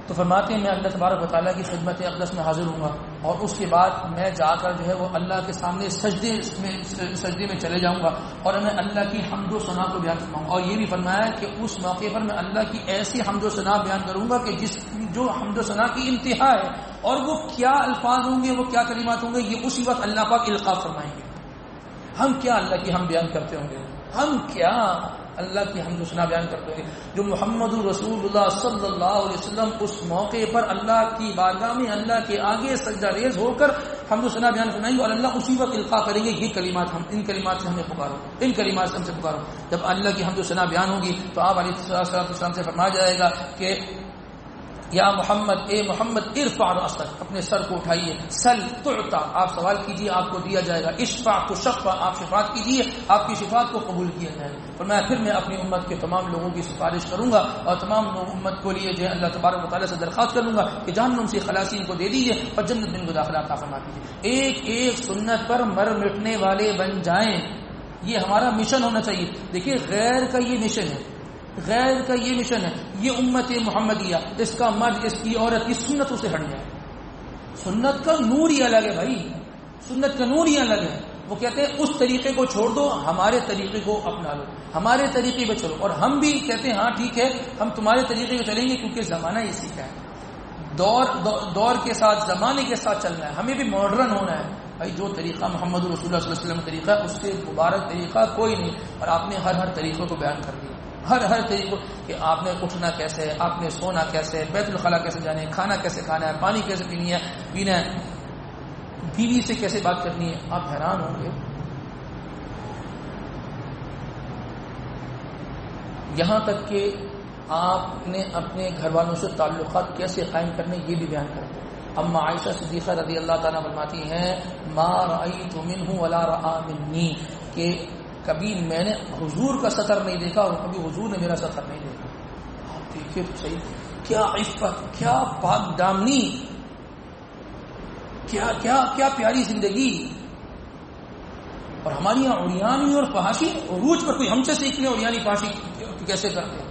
تو فرماتے ہیں میں اللہ تبارک و تعالیٰ کی خدمت اقدس میں حاضر ہوں گا اور اس کے بعد میں جا کر جو ہے وہ اللہ کے سامنے سجدے میں چلے جاؤں گا اور میں اللہ کی حمد و ثنا کو بیان فرماؤں گا۔ اور یہ بھی فرمایا کہ اس موقع پر میں اللہ کی ایسی حمد و ثنا بیان کروں گا کہ جو حمد و ثنا کی انتہا ہے، اور وہ کیا الفاظ ہوں گے، وہ کیا کلمات ہوں گے، یہ اسی وقت اللہ پاک القاء فرمائیں گے۔ ہم کیا اللہ کی ہم بیان کرتے ہوں گے، ہم کیا اللہ کی حمد و ثنا بیان کرتے ہوں گے، جو محمد رسول اللہ صلی اللہ علیہ وسلم اس موقع پر اللہ کی بارگاہ میں اللہ کے آگے سجدہ ریز ہو کر حمد و ثنا بیان فرمائیں گے اور اللہ اسی وقت القاء کریں گے، یہ کلمات ان کلمات سے ہمیں پکارو، ان کلمات سے ہم سے پکارو۔ جب اللہ کی حمد و ثنا بیان ہوگی تو آپ علیہ السلام سے فرمایا جائے گا کہ یا محمد، اے محمد ارفع رأسک، اپنے سر کو اٹھائیے، سل تعطا، آپ سوال کیجیے آپ کو دیا جائے گا، اشفع تشفع، آپ شفاعت کیجیے آپ کی شفاعت کو قبول کیا جائے گا۔ فرمایا پھر میں اپنی امت کے تمام لوگوں کی سفارش کروں گا اور تمام امت کو لیے جو ہے اللہ تبارک و تعالیٰ سے درخواست کروں گا کہ جہنم سے خلاصی ان کو دے دیجیے اور جنت میں ان کو داخلہ عطا فرما دیجیے۔ ایک ایک سنت پر مر مٹنے والے بن جائیں، یہ ہمارا مشن ہونا چاہیے۔ دیکھیے غیر کا یہ مشن ہے، غیر کا یہ مشن ہے، یہ امت محمدیہ، اس کا مرد اس کی عورت کی سنتوں سے ہٹ جائے۔ سنت کا نور ہی الگ ہے بھائی، سنت کا نور ہی الگ ہے۔ وہ کہتے ہیں اس طریقے کو چھوڑ دو، ہمارے طریقے کو اپنا لو، ہمارے طریقے پہ چلو، اور ہم بھی کہتے ہیں ہاں ٹھیک ہے ہم تمہارے طریقے پہ چلیں گے کیونکہ زمانہ اسی کا ہے، دور کے ساتھ زمانے کے ساتھ چلنا ہے، ہمیں بھی ماڈرن ہونا ہے بھائی۔ جو طریقہ محمد رسول اللہ صلی اللہ علیہ وسلم کا طریقہ ہے اس سے مبارک طریقہ کوئی نہیں، اور آپ نے ہر طریقوں کو بیان کر دیا، ہر طریقوں کہ آپ نے اٹھنا کیسے ہے، آپ نے سونا کیسے ہے، بیت الخلاء کیسے جانے ہے، کھانا کیسے کھانا ہے، پانی کیسے پینا ہے، بیوی سے کیسے بات کرنی ہے، آپ حیران ہوں گے۔ یہاں تک کہ آپ نے اپنے گھر والوں سے تعلقات کیسے قائم کرنے یہ بھی بیان کرتے ہیں۔ اما عائشہ صدیقہ رضی اللہ تعالیٰ فرماتی ہیں ما رأیت منہ ولا رأى منی، کہ کبھی میں نے حضور کا سطر نہیں دیکھا اور کبھی حضور نے میرا سطر نہیں دیکھا۔ آپ دیکھیے تو صحیح، کیا عفت، کیا پاک دامنی، کیا پیاری زندگی۔ اور ہماری یہاں عریانی اور فحاشی عروج پر کوئی ہم سے سیکھ لے، عریانی فحاشی کیسے کرتے ہیں۔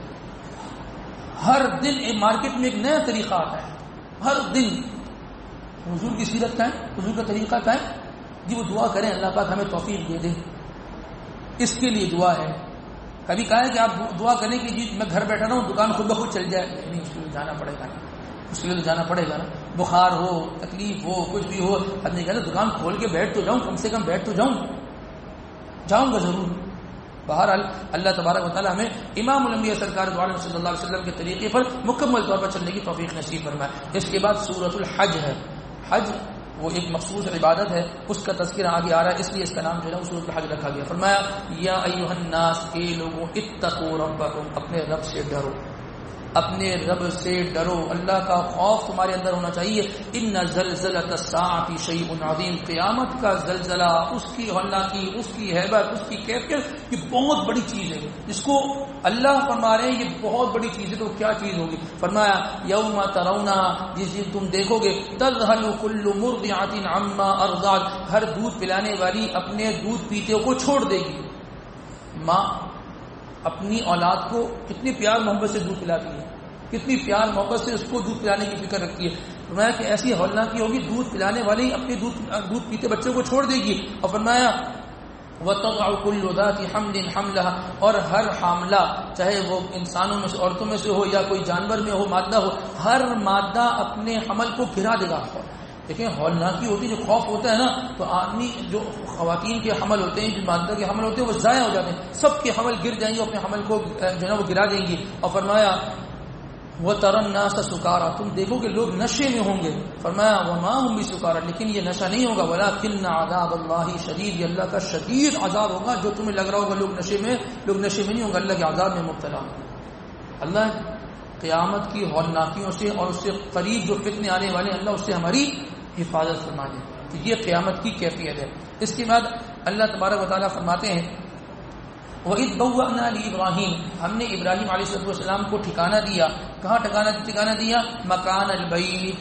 ہر دن ایک مارکیٹ میں ایک نیا طریقہ آتا ہے، ہر دن حضور کی سیرت کا ہے، حضور کا طریقہ کا ہے جی، وہ دعا کریں اللہ پاک ہمیں توفیق دے دے، اس کے لیے دعا ہے۔ کبھی کہا ہے کہ آپ دعا کریں کہ جی میں گھر بیٹھا رہا ہوں دکان خود بخود چل جائے، نہیں، اس کے لیے جانا پڑے گا، اس کے لیے تو جانا پڑے گا نا، بخار ہو، تکلیف ہو، کچھ بھی ہو، آدمی کہنا دکان کھول کے بیٹھ تو جاؤں، کم سے کم بیٹھ تو جاؤں گا ضرور۔ بہرحال اللہ تبارک و تعالیٰ ہمیں امام الانبیاء سرکار دو عالم صلی اللہ علیہ وسلم کے طریقے پر مکمل طور پر چلنے کی توفیق نصیب فرمائے۔ اس کے بعد سورۃ الحج ہے۔ حج وہ ایک مخصوص عبادت ہے، اس کا تذکرہ آگے آ رہا ہے، اس لیے اس کا نام جو ہے سورۃ الحج رکھا گیا۔ فرمایا یا ایھا الناس، اے لوگوں، اتقوا ربکم، اپنے رب سے ڈرو، اپنے رب سے ڈرو، اللہ کا خوف تمہارے اندر ہونا چاہیے۔ ان زلزلۃ الساعۃ شیء عظیم، قیامت کا زلزلہ، اس کی ہولناکی، اس کی ہیبت، اس کی کیفیت، یہ بہت بڑی چیز ہے، جس کو اللہ فرما رہے ہیں یہ بہت بڑی چیز ہے۔ تو کیا چیز ہوگی؟ فرمایا یوم ترونھا، جس دن تم دیکھو گے، تذہل کل مرضعۃ عما ارضعت، ہر دودھ پلانے والی اپنے دودھ پیتے کو چھوڑ دے گی۔ ماں اپنی اولاد کو کتنی پیار محبت سے دودھ پلاتی ہے، کتنی پیار محبت سے اس کو دودھ پلانے کی فکر رکھتی ہے۔ فرمایا کہ ایسی ہولناکی ہوگی، دودھ پلانے والی اپنے دودھ پیتے بچوں کو چھوڑ دے گی۔ اور فرمایا وَتَضَعُ كُلُّ ذَاتِ حَمْلٍ حَمْلَهَا، اور ہر حاملہ، چاہے وہ انسانوں میں سے، عورتوں میں سے ہو یا کوئی جانور میں ہو، مادہ ہو، ہر مادہ اپنے حمل کو گرا دے گا۔ دیکھیں ہولناکی ہوتی ہے، جو خوف ہوتا ہے نا، تو آدمی جو خواتین کے حمل ہوتے ہیں، جو مادہ کے حمل ہوتے ہیں، وہ ضائع ہو جاتے ہیں، سب کے حمل گر جائیں گے، اپنے حمل کو جو ہے نا وہ گرا دیں گی۔ اور فرمایا وَتَرَى النَّاسَ سُكَارَىٰ، تم دیکھو کہ لوگ نشے میں ہوں گے۔ فرمایا وَمَا هُمْ بِسُكَارَىٰ، لیکن یہ نشہ نہیں ہوگا، وَلَٰكِنَّ عَذَابَ اللَّهِ شَدِيدٌ، یہ اللہ کا شدید عذاب ہوگا۔ جو تمہیں لگ رہا ہوگا لوگ نشے میں نہیں ہوں گے، اللہ کے عذاب میں مبتلا ہوں گے۔ اللہ قیامت کی ہولناکیوں سے اور اس سے قریب جو فتنے آنے والے ہیں، اللہ اس سے ہماری حفاظت فرما دے۔ تو یہ قیامت کی کیفیت ہے۔ اس کے بعد اللہ تبارک و تعالیٰ فرماتے ہیں وَإِذْ بَوَّأْنَا لِإِبْرَاهِيمَ، ہم نے ابراہیم علیہ السلام کو ٹھکانہ دیا۔ کہاں ٹھکانہ دیا؟ مکان البیت،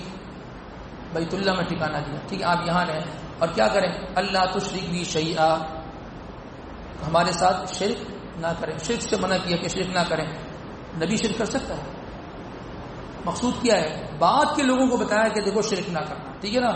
بیت اللہ میں ٹھکانہ دیا۔ ٹھیک ہے، آپ یہاں رہیں اور کیا کریں؟ اللہ تشرک بی شیئا، ہمارے ساتھ شرک نہ کریں۔ شرک سے منع کیا کہ شرک نہ کریں۔ نبی شرک کر سکتا ہے؟ مقصود کیا ہے؟ بعد کے لوگوں کو بتایا کہ دیکھو شرک نہ کرنا، ٹھیک ہے نا،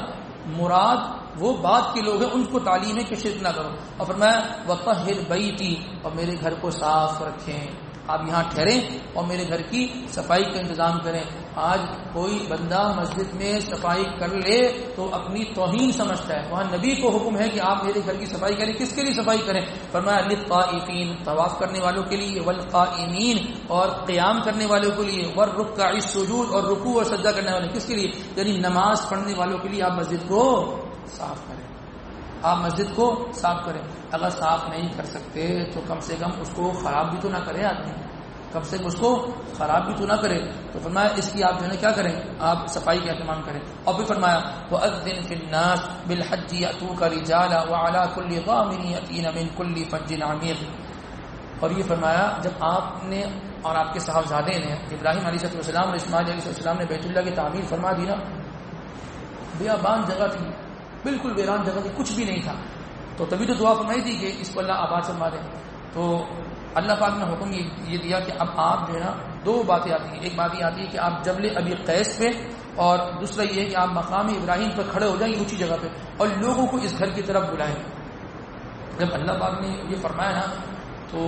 مراد وہ بعد کے لوگ ہیں، ان کو تعلیم ہے کہ شرک نہ کرو۔ اور فرمایا وَطَهِّرْ بَيْتِي، اور میرے گھر کو صاف رکھیں، آپ یہاں ٹھہریں اور میرے گھر کی صفائی کا انتظام کریں۔ آج کوئی بندہ مسجد میں صفائی کر لے تو اپنی توہین سمجھتا ہے، وہاں نبی کو حکم ہے کہ آپ میرے گھر کی صفائی کریں۔ کس کے لیے صفائی کریں؟ فرمایا للطائفین، طواف کرنے والوں کے لیے، والقائمین، اور قیام کرنے والوں کے لیے، والرکع السجود، اور رکوع اور سجدہ کرنے والے۔ کس کے لیے؟ یعنی نماز پڑھنے والوں کے لیے آپ مسجد کو صاف کریں، آپ مسجد کو صاف کریں۔ اگر صاف نہیں کر سکتے تو کم سے کم اس کو خراب بھی تو نہ کرے آدمی، کم سے کم اس کو خراب بھی تو نہ کرے. تو فرمایا اس کی آپ جو ہے نا کیا کریں, آپ صفائی کا اہتمام کریں. اور پھر فرمایا وَأَذِّنْ فِي النَّاسِ بِالْحَجِّ يَأْتُوكَ رِجَالًا وَعَلَى كُلِّ ضَامِرٍ يَأْتِينَ مِنْ كُلِّ فَجٍّ عَمِيقٍ. اور یہ فرمایا جب آپ نے اور آپ کے صاحبزادے نے ابراہیم علیہ السلام اور اسماعیل علیہ السلام نے بیت اللہ کی تعمیر فرما دی نا, بیابان جگہ تھی, بالکل ویران جگہ تھی, کچھ بھی نہیں تھا, تو تبھی تو دعا فرمائی تھی کہ اس کو اللہ آباد فرما دے. تو اللہ پاک نے حکم یہ دیا کہ اب آپ جو ہے نا دو باتیں آتی ہیں. ایک بات یہ آتی ہے کہ آپ جبل ابی قیس پہ, اور دوسرا یہ ہے کہ آپ مقام ابراہیم پر کھڑے ہو جائیں اونچی جگہ پہ اور لوگوں کو اس گھر کی طرف بلائیں. جب اللہ پاک نے یہ فرمایا نا تو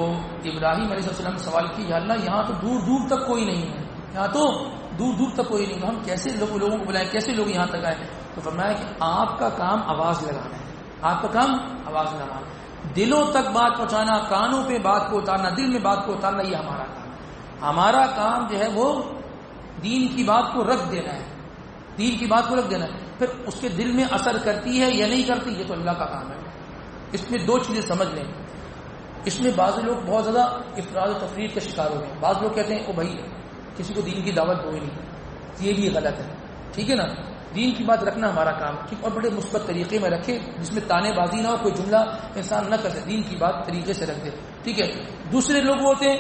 ابراہیم علیہ السلام نے سوال کی, یا اللہ یہاں تو دور دور تک کوئی نہیں ہے, یہاں تو دور دور تک کوئی نہیں, تو ہم کیسے لوگوں کو بلائیں, کیسے لوگ یہاں تک آئے. تو فرمایا کہ آپ کا کام آواز لگانا ہے, آپ کا کام آواز لگانا, دلوں تک بات پہنچانا, کانوں پہ بات کو اتارنا, دل میں بات کو اتارنا, یہ ہمارا کام. ہمارا کام جو ہے وہ دین کی بات کو رکھ دینا ہے, دین کی بات کو رکھ دینا ہے. پھر اس کے دل میں اثر کرتی ہے یا نہیں کرتی, یہ تو اللہ کا کام ہے. اس میں دو چیزیں سمجھ لیں. اس میں بعض لوگ بہت زیادہ افراد و تفریح کا شکار ہو گئے ہیں. بعض لوگ کہتے ہیں او بھائی کسی کو دین کی دعوت دو ہی نہیں, یہ بھی غلط ہے. ٹھیک ہے نا, دین کی بات رکھنا ہمارا کام ٹھیک, اور بڑے مثبت طریقے میں رکھے جس میں تانے بازی نہ ہو, کوئی جملہ انسان نہ کر سکے, دین کی بات طریقے سے رکھ دے. ٹھیک ہے. دوسرے لوگ ہوتے ہیں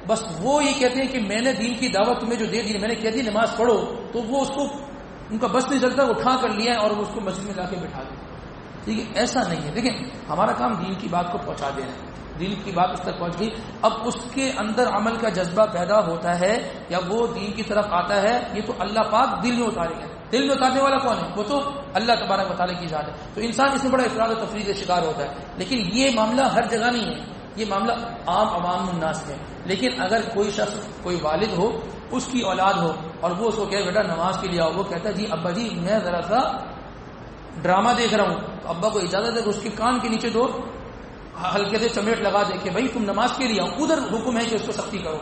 بس وہ یہ کہتے ہیں کہ میں نے دین کی دعوت تمہیں جو دے دی, میں نے کہہ دی نماز پڑھو, تو وہ اس کو ان کا بس نہیں چلتا, اٹھا کر لیا اور وہ اس کو مسجد میں لا کے بٹھا دیا. ٹھیک ہے, ایسا نہیں ہے. دیکھیں ہمارا کام دین کی بات کو پہنچا دینا ہے. دین کی بات اس تک پہنچ گئی, اب اس کے اندر عمل کا جذبہ پیدا ہوتا ہے یا وہ دین کی طرف آتا ہے, یہ تو اللہ پاک دل میں اتارے گا. دل میں اتارنے والا کون ہے, وہ تو اللہ تبارک و تعالیٰ کی ذات ہے. تو انسان اس میں بڑا افراد و تفریح کا شکار ہوتا ہے. لیکن یہ معاملہ ہر جگہ نہیں ہے, یہ معاملہ عام عوام الناس ہے. لیکن اگر کوئی شخص, کوئی والد ہو, اس کی اولاد ہو اور وہ اس کو کہے بیٹا نماز کے لیے آؤ, وہ کہتا ہے جی ابا جی میں ذرا سا ڈرامہ دیکھ رہا ہوں, تو ابا کو اجازت ہے کہ اس کے کان کے نیچے دو ہلکے سے چمیٹ لگا دے کہ بھائی تم نماز کے لیے آؤ. ادھر حکم ہے کہ اس کو سختی کرو,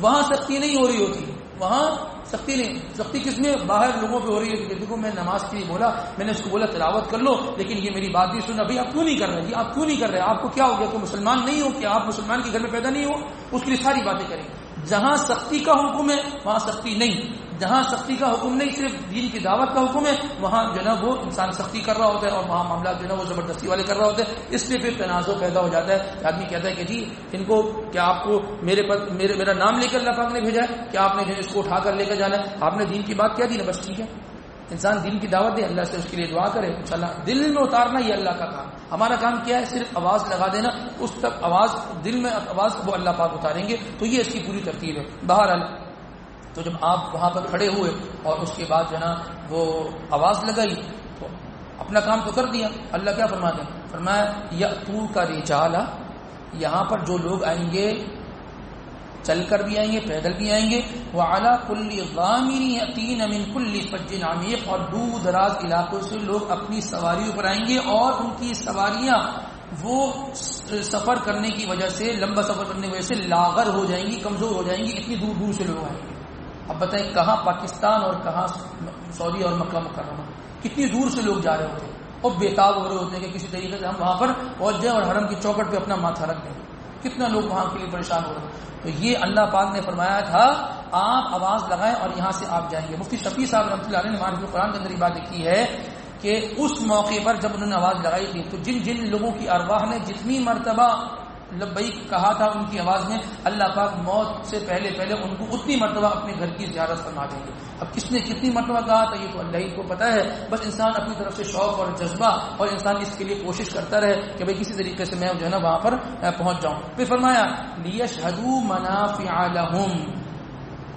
وہاں سختی نہیں ہو رہی ہوتی, وہاں سختی نہیں. سختی کس میں, باہر لوگوں پہ ہو رہی ہے کہ دیکھو میں نماز کے لیے بولا, میں نے اس کو بولا تلاوت کر لو, لیکن یہ میری بات نہیں سنا. بھائی آپ کیوں نہیں کر رہے, جی آپ کیوں نہیں کر رہے, آپ کو کیا ہو گیا, کوئی مسلمان نہیں ہو کہ آپ مسلمان کے گھر میں پیدا نہیں ہو, اس کے لیے ساری باتیں کریں. جہاں سختی کا حکم ہے وہاں سختی نہیں, جہاں سختی کا حکم نہیں صرف دین کی دعوت کا حکم ہے, وہاں جو ہے وہ انسان سختی کر رہا ہوتا ہے اور وہاں معاملات جو ہے وہ زبردستی والے کر رہا ہوتا ہے. اس لیے پھر تنازع پیدا ہو جاتا ہے. آدمی کہتا ہے کہ جی ان کو کیا آپ کو میرا نام لے کر اللہ پاک نے بھیجا ہے, کیا آپ نے جو اس کو اٹھا کر لے کر جانا ہے, آپ نے دین کی بات کیا دی نا, بس ٹھیک ہے. انسان دین کی دعوت دے, اللہ سے اس کے لیے دعا کرے, انشاءاللہ دل میں اتارنا یہ اللہ کا کام. ہمارا کام کیا ہے, صرف آواز لگا دینا, اس تک آواز دل میں آواز وہ اللہ پاک اتاریں گے. تو یہ اس کی پوری ترتیب ہے. بہرحال تو جب آپ وہاں پر کھڑے ہوئے اور اس کے بعد جو ہے نا وہ آواز لگائی تو اپنا کام تو کر دیا. اللہ کیا فرماتے ہیں, فرمایا یأتوک رجالا, یہاں پر جو لوگ آئیں گے چل کر بھی آئیں گے, پیدل بھی آئیں گے, وعلی کل ضامر یأتین من کل فج عمیق, اور دور دراز علاقوں سے لوگ اپنی سواریوں پر آئیں گے, اور ان کی سواریاں وہ سفر کرنے کی وجہ سے, لمبا سفر کرنے کی وجہ سے لاغر ہو جائیں گی, کمزور ہو جائیں گی, اتنی دور دور سے لوگ آئیں گے. اب بتائیں کہاں پاکستان اور کہاں سعودی اور مکہ مکرمہ, کتنی دور سے لوگ جا رہے ہوتے ہیں اور بےتاب ہو رہے ہوتے ہیں کہ کسی طریقے سے ہم وہاں پر پہنچ جائیں اور حرم کی چوکٹ پہ اپنا ماتھا رکھ دیں. کتنا لوگ وہاں کے لیے پریشان ہو رہے ہیں. تو یہ اللہ پاک نے فرمایا تھا آپ آواز لگائیں اور یہاں سے آپ جائیں گے. مفتی شفیع صاحب رحمۃ اللہ علیہ نے معرفت القرآن کے اندر یہ بات لکھی ہے کہ اس موقع پر جب انہوں نے آواز لگائی تھی تو جن جن لوگوں کی ارواح نے جتنی مرتبہ لبیک کہا تھا ان کی آواز میں, اللہ پاک موت سے پہلے ان کو اتنی مرتبہ اپنے گھر کی زیارت فرما دیں گے. اب کس نے کتنی مرتبہ کہا تھا یہ تو اللہ ہی کو پتہ ہے, بس انسان اپنی طرف سے شوق اور جذبہ اور انسان اس کے لیے کوشش کرتا رہے کہ بھئی کسی طریقے سے میں جو ہے نا وہاں پر پہنچ جاؤں. پھر فرمایا لیشہدوا منافع لہم,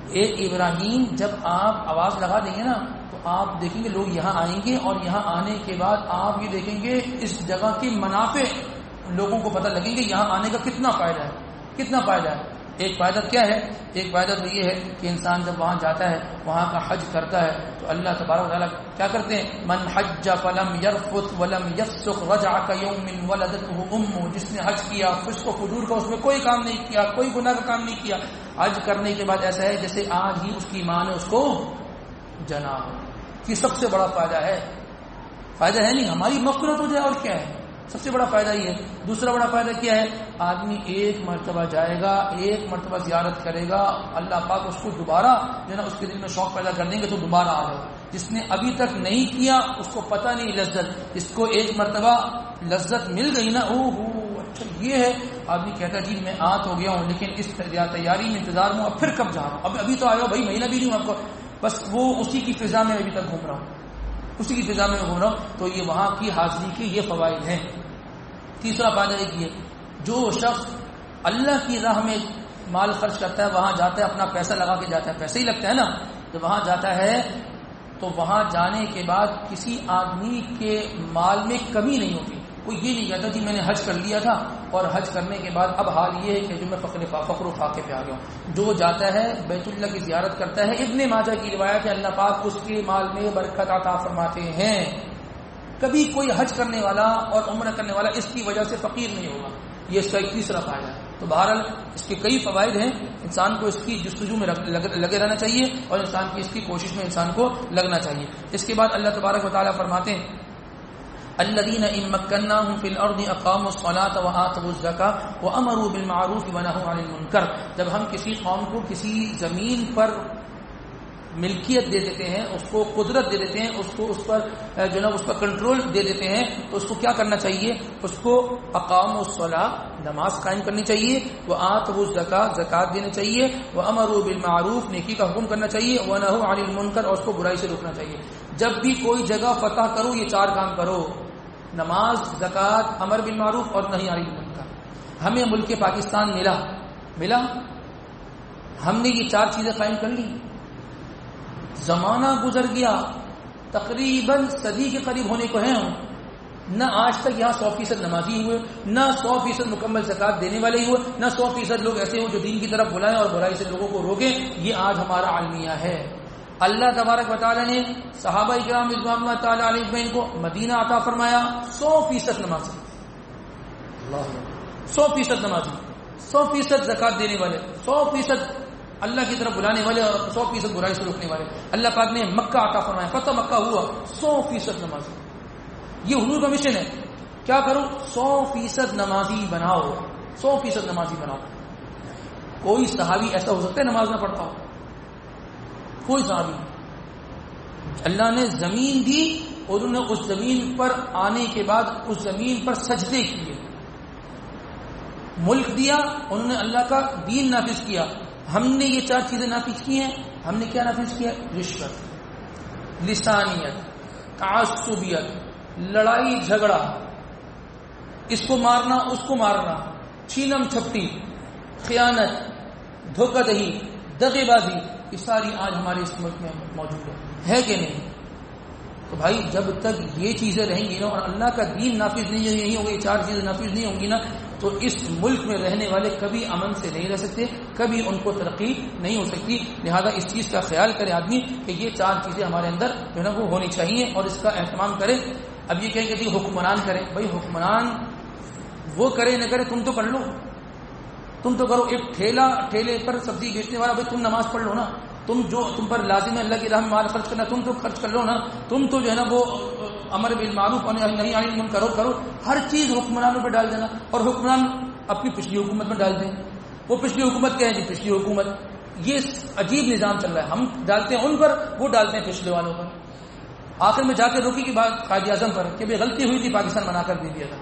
اے ابراہیم جب آپ آواز لگا دیں گے نا تو آپ دیکھیں گے لوگ یہاں آئیں گے, اور یہاں آنے کے بعد آپ یہ دیکھیں گے اس جگہ کے منافع لوگوں کو پتہ لگیں گے, یہاں آنے کا کتنا فائدہ ہے, کتنا فائدہ ہے. ایک فائدہ کیا ہے, ایک فائدہ تو یہ ہے کہ انسان جب وہاں جاتا ہے, وہاں کا حج کرتا ہے, تو اللہ تبارک و تعالیٰ کیا کرتے ہیں, من حج فلم یرفث ولم یفسق رجع کیوم ولدته امه, جس نے حج کیا فسق و فجور کا اس میں کوئی کام نہیں کیا, کوئی گناہ کا کام نہیں کیا, حج کرنے کے بعد ایسا ہے جیسے آج ہی اس کی ماں نے اس کو جنا ہو. یہ سب سے بڑا فائدہ ہے. فائدہ ہے نہیں, ہماری مغفرت ہو جائے اور کیا ہے, سب سے بڑا فائدہ یہ ہے. دوسرا بڑا فائدہ کیا ہے؟ آدمی ایک مرتبہ جائے گا، ایک مرتبہ زیارت کرے گا، اللہ پاک اس کو دوبارہ جو ہے نا اس کے دل میں شوق پیدا کر دیں گے تو دوبارہ آ جائے. جس نے ابھی تک نہیں کیا اس کو پتہ نہیں لذت، جس کو ایک مرتبہ لذت مل گئی نا، اچھا یہ ہے، آدمی کہتا ہے جی میں آ تو گیا ہوں لیکن اس تیاری میں انتظار میں اب پھر کب جا رہا ہوں، ابھی تو آیا ہو بھائی، مہینہ بھی نہیں ہوں آپ کو، بس وہ اسی کی فضا میں ابھی تک گھوم رہا ہوں، اسی کی فضا میں گھوم رہا ہوں. تو یہ وہاں کی حاضری کے یہ فوائد ہیں. تیسرا فائدہ ایک یہ، جو شخص اللہ کی راہ میں مال خرچ کرتا ہے، وہاں جاتا ہے اپنا پیسہ لگا کے جاتا ہے، پیسے ہی لگتا ہے نا، جب وہاں جاتا ہے تو وہاں جانے کے بعد کسی آدمی کے مال میں کمی نہیں ہوتی. کوئی یہ نہیں کہتا جی میں نے حج کر لیا تھا اور حج کرنے کے بعد اب حال یہ ہے کہ جو میں فقر و فاقے پہ آ گیا ہوں. جو جاتا ہے بیت اللہ کی زیارت کرتا ہے، ابن ماجہ کی روایت ہے اللہ پاک اس کے مال میں برکت عطا فرماتے ہیں. کبھی کوئی حج کرنے والا اور عمرہ کرنے والا اس کی وجہ سے فقیر نہیں ہوگا. یہ اس کا ایک تیسرا فائدہ ہے. تو بہرحال اس کے کئی فوائد ہیں، انسان کو اس کی جستجو میں لگے رہنا چاہیے اور انسان کی اس کی کوشش میں انسان کو لگنا چاہیے. اس کے بعد اللہ تبارک و تعالیٰ فرماتے ہیں الذين ان مكناهم في الارض اقاموا الصلاه واتوا الزكاه وامروا بالمعروف ونهوا عن المنكر. جب ہم کسی قوم کو کسی زمین پر ملکیت دے دیتے ہیں، اس کو قدرت دے دیتے ہیں، اس کو اس پر جو نا اس پر کنٹرول دے دیتے ہیں، تو اس کو کیا کرنا چاہیے؟ اس کو اقاموا الصلاۃ، نماز قائم کرنی چاہیے، وآتوا الزکاۃ، زکات دینا چاہیے، وامروا بالمعروف، نیکی کا حکم کرنا چاہیے، ونہوا عن المنکر، اور اس کو برائی سے روکنا چاہیے. جب بھی کوئی جگہ فتح کرو یہ چار کام کرو: نماز، زکات، امر بالمعروف اور نہی عن المنکر. ہمیں ملک پاکستان ملا، ہم نے یہ چار چیزیں قائم کر لی. زمانہ گزر گیا، تقریباً صدی کے قریب ہونے کو ہیں ہم، نہ آج تک یہاں 100% نمازی ہوئے، نہ 100% مکمل زکات دینے والے ہوئے، نہ 100% لوگ ایسے ہوں جو دین کی طرف بلائیں اور برائی سے لوگوں کو روکیں. یہ آج ہمارا عالمیہ ہے. اللہ تبارک و تعالیٰ نے صحابہ کرام رضوان اللہ تعالیٰ علیہ اجمعین کو مدینہ عطا فرمایا 100% نمازی، 100% نمازی، 100% زکات دینے والے، 100% اللہ کی طرف بلانے والے اور 100% برائی سے روکنے والے. اللہ پاک نے مکہ عطا فرمایا، فتح مکہ ہوا، 100% نمازی. یہ حضور کا مشن ہے. کیا کرو؟ 100% نمازی بناؤ، 100% نمازی بناؤ. کوئی صحابی ایسا ہو سکتا ہے نماز نہ پڑھتا ہو؟ کوئی صحابی. اللہ نے زمین دی اور انہوں نے اس زمین پر آنے کے بعد اس زمین پر سجدے کیے. ملک دیا، انہوں نے اللہ کا دین نافذ کیا. ہم نے یہ چار چیزیں نافذ کی ہیں. ہم نے کیا نافذ کیا؟ رشوت، لسانیت، تعصبیت، لڑائی جھگڑا، اس کو مارنا اس کو مارنا، چھینم چھپٹی، خیانت، دھوکہ دہی، دغے بازی، یہ ساری آج ہمارے اس ملک میں موجود ہے کہ نہیں؟ تو بھائی جب تک یہ چیزیں رہیں گی نا اور اللہ کا دین نافذ نہیں ہوگا، یہ چار چیزیں نافذ نہیں ہوں گی نا، تو اس ملک میں رہنے والے کبھی امن سے نہیں رہ سکتے، کبھی ان کو ترقی نہیں ہو سکتی. لہذا اس چیز کا خیال کرے آدمی کہ یہ چار چیزیں ہمارے اندر جو ہے نا وہ ہونی چاہیے اور اس کا اہتمام کرے. اب یہ کہیں کہ جی حکمران کرے، بھائی حکمران وہ کرے نہ کرے، تم تو کر لو، تم تو کرو. ایک ٹھیلے پر سبزی بیچنے والا، بھائی تم نماز پڑھ لو نا، تم پر لازم ہے اللہ کی راہ میں مال خرچ کرنا، تم تو خرچ کر لو نا، تم تو جو ہے نا وہ امر بالمعروف اور نہی عن المنکر کرو. ہر چیز حکمرانوں پہ ڈال دینا اور حکمران اپنی پچھلی حکومت میں ڈال دیں. وہ پچھلی حکومت کیا ہے جی؟ پچھلی حکومت. یہ عجیب نظام چل رہا ہے. ہم ڈالتے ہیں ان پر، وہ ڈالتے ہیں پچھلے والوں پر. آخر میں جا کے روکی کی بات قائد اعظم پر کہ بھائی غلطی ہوئی تھی، پاکستان بنا کر دے دیا تھا.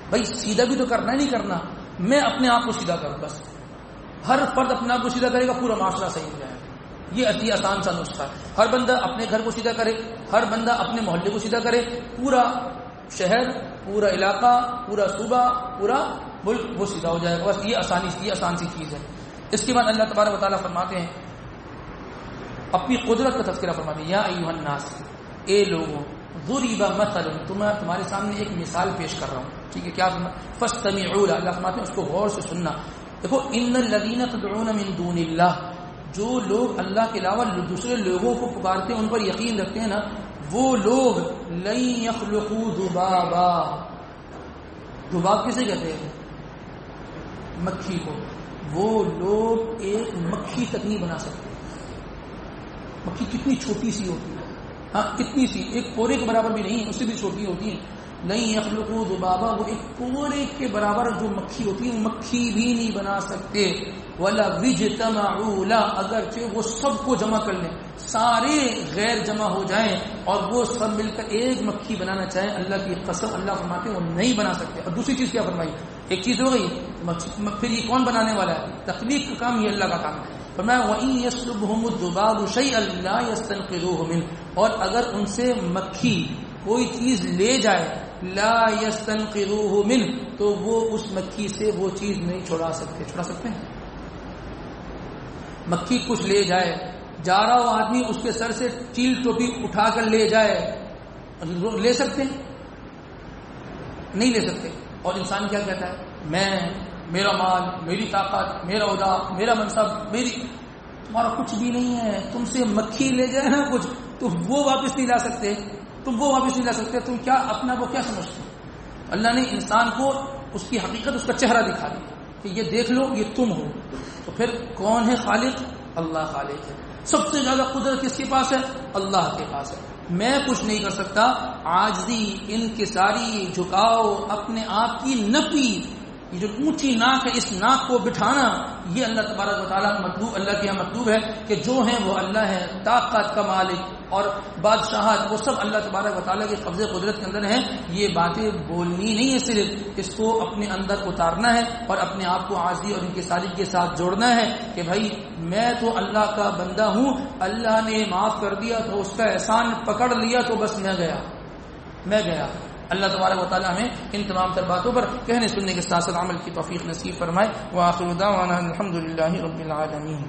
بھائی سیدھا بھی تو کرنا نہیں کرنا، میں اپنے آپ کو سیدھا کروں بس. ہر فرد اپنے آپ کو سیدھا کرے گا، پورا معاشرہ صحیح ہو جائے گا. یہ آسان سا نسخہ ہے. ہر بندہ اپنے گھر کو سیدھا کرے، ہر بندہ اپنے محلے کو سیدھا کرے، پورا شہر، پورا علاقہ، پورا صوبہ، پورا ملک وہ سیدھا ہو جائے گا. بس یہ آسان سی چیز ہے. اس کے بعد اللہ تبارک و تعالیٰ فرماتے ہیں، اپنی قدرت کا تذکرہ فرماتے ہیں، یا ایھا الناس، اے لوگوں، ضرب مثل، تمہارے سامنے ایک مثال پیش کر رہا ہوں. ٹھیک ہے؟ کیا فاستمعوا لہ، اللہ فرماتے ہیں اس کو غور سے سننا. دیکھو، ان الذین تدعون من دون اللہ، جو لوگ اللہ کے علاوہ دوسرے لوگوں کو پکارتے ہیں، ان پر یقین رکھتے ہیں نا، وہ لوگ لن یخلقوا ذبابا. ذباب کسے کہتے ہیں؟ مکھی کو. وہ لوگ ایک مکھی تک نہیں بنا سکتے. مکھی کتنی چھوٹی سی ہوتی ہے، ہاں کتنی سی، ایک پورے کے برابر بھی نہیں، اس سے بھی چھوٹی ہوتی ہے. نہیں یخلقوا ذبابا، وہ ایک کوڑے کے برابر جو مکھی ہوتی ہے مکھی بھی نہیں بنا سکتے. ولا اجتمعوا لا، اگرچہ وہ سب کو جمع کر لیں، سارے غیر جمع ہو جائیں اور وہ سب مل کر ایک مکھی بنانا چاہیں، اللہ کی قسم اللہ فرماتے ہیں وہ نہیں بنا سکتے. اور دوسری چیز کیا فرمائی؟ ایک چیز ہو گئی پھر یہ کون بنانے والا ہے؟ تخلیق کا کام یہ اللہ کا کام ہے. فرمایا وَإِن يَسْلُبْهُمُ الذُّبَابُ شَيْئًا لَا يَسْتَنقِذُوهُ مِنْهُ، اور اگر ان سے مکھی کوئی چیز لے جائے لا يَسْتَنقِذُوهُ مِنْهُ، تو وہ اس مکھی سے وہ چیز نہیں چھڑا سکتے ہیں. مکھی کچھ لے جائے، جا رہا ہو آدمی اس کے سر سے چیل ٹوپی اٹھا کر لے جائے، لے سکتے ہیں؟ نہیں لے سکتے. اور انسان کیا کہتا ہے؟ میں، میرا مال، میری طاقت، میرا عہدہ، میرا منصب، تمہارا کچھ بھی نہیں ہے. تم سے مکھی لے جائے نا کچھ، تم وہ واپس نہیں لا سکتے. تم کیا اپنا وہ کیا سمجھتے ہو؟ اللہ نے انسان کو اس کی حقیقت، اس کا چہرہ دکھا دیا کہ یہ دیکھ لو یہ تم ہو. تو پھر کون ہے خالق؟ اللہ خالق ہے. سب سے زیادہ قدرت کس کے پاس ہے؟ اللہ کے پاس ہے. میں کچھ نہیں کر سکتا. عاجزی، انکساری، جھکاؤ، اپنے آپ کی نفی، یہ جو اونچی ناک ہے اس ناک کو بٹھانا، یہ اللہ تبارک و تعالیٰ مطلوب، اللہ کے یہاں مطلوب ہے کہ جو ہیں وہ اللہ ہے. طاقت کا مالک اور بادشاہت وہ سب اللہ تبارک و تعالیٰ کے قبضے قدرت کے اندر ہیں. یہ باتیں بولنی نہیں ہے، صرف اس کو اپنے اندر اتارنا ہے اور اپنے آپ کو عاجزی اور انکساری کے ساتھ جوڑنا ہے کہ بھائی میں تو اللہ کا بندہ ہوں، اللہ نے معاف کر دیا تو اس کا احسان پکڑ لیا تو بس میں گیا. اللہ تبارک و تعالیٰ ہمیں ان تمام تر باتوں پر کہنے سننے کے ساتھ ساتھ عمل کی توفیق نصیب فرمائے. وآخر دعوانا الحمد للہ رب العالمین.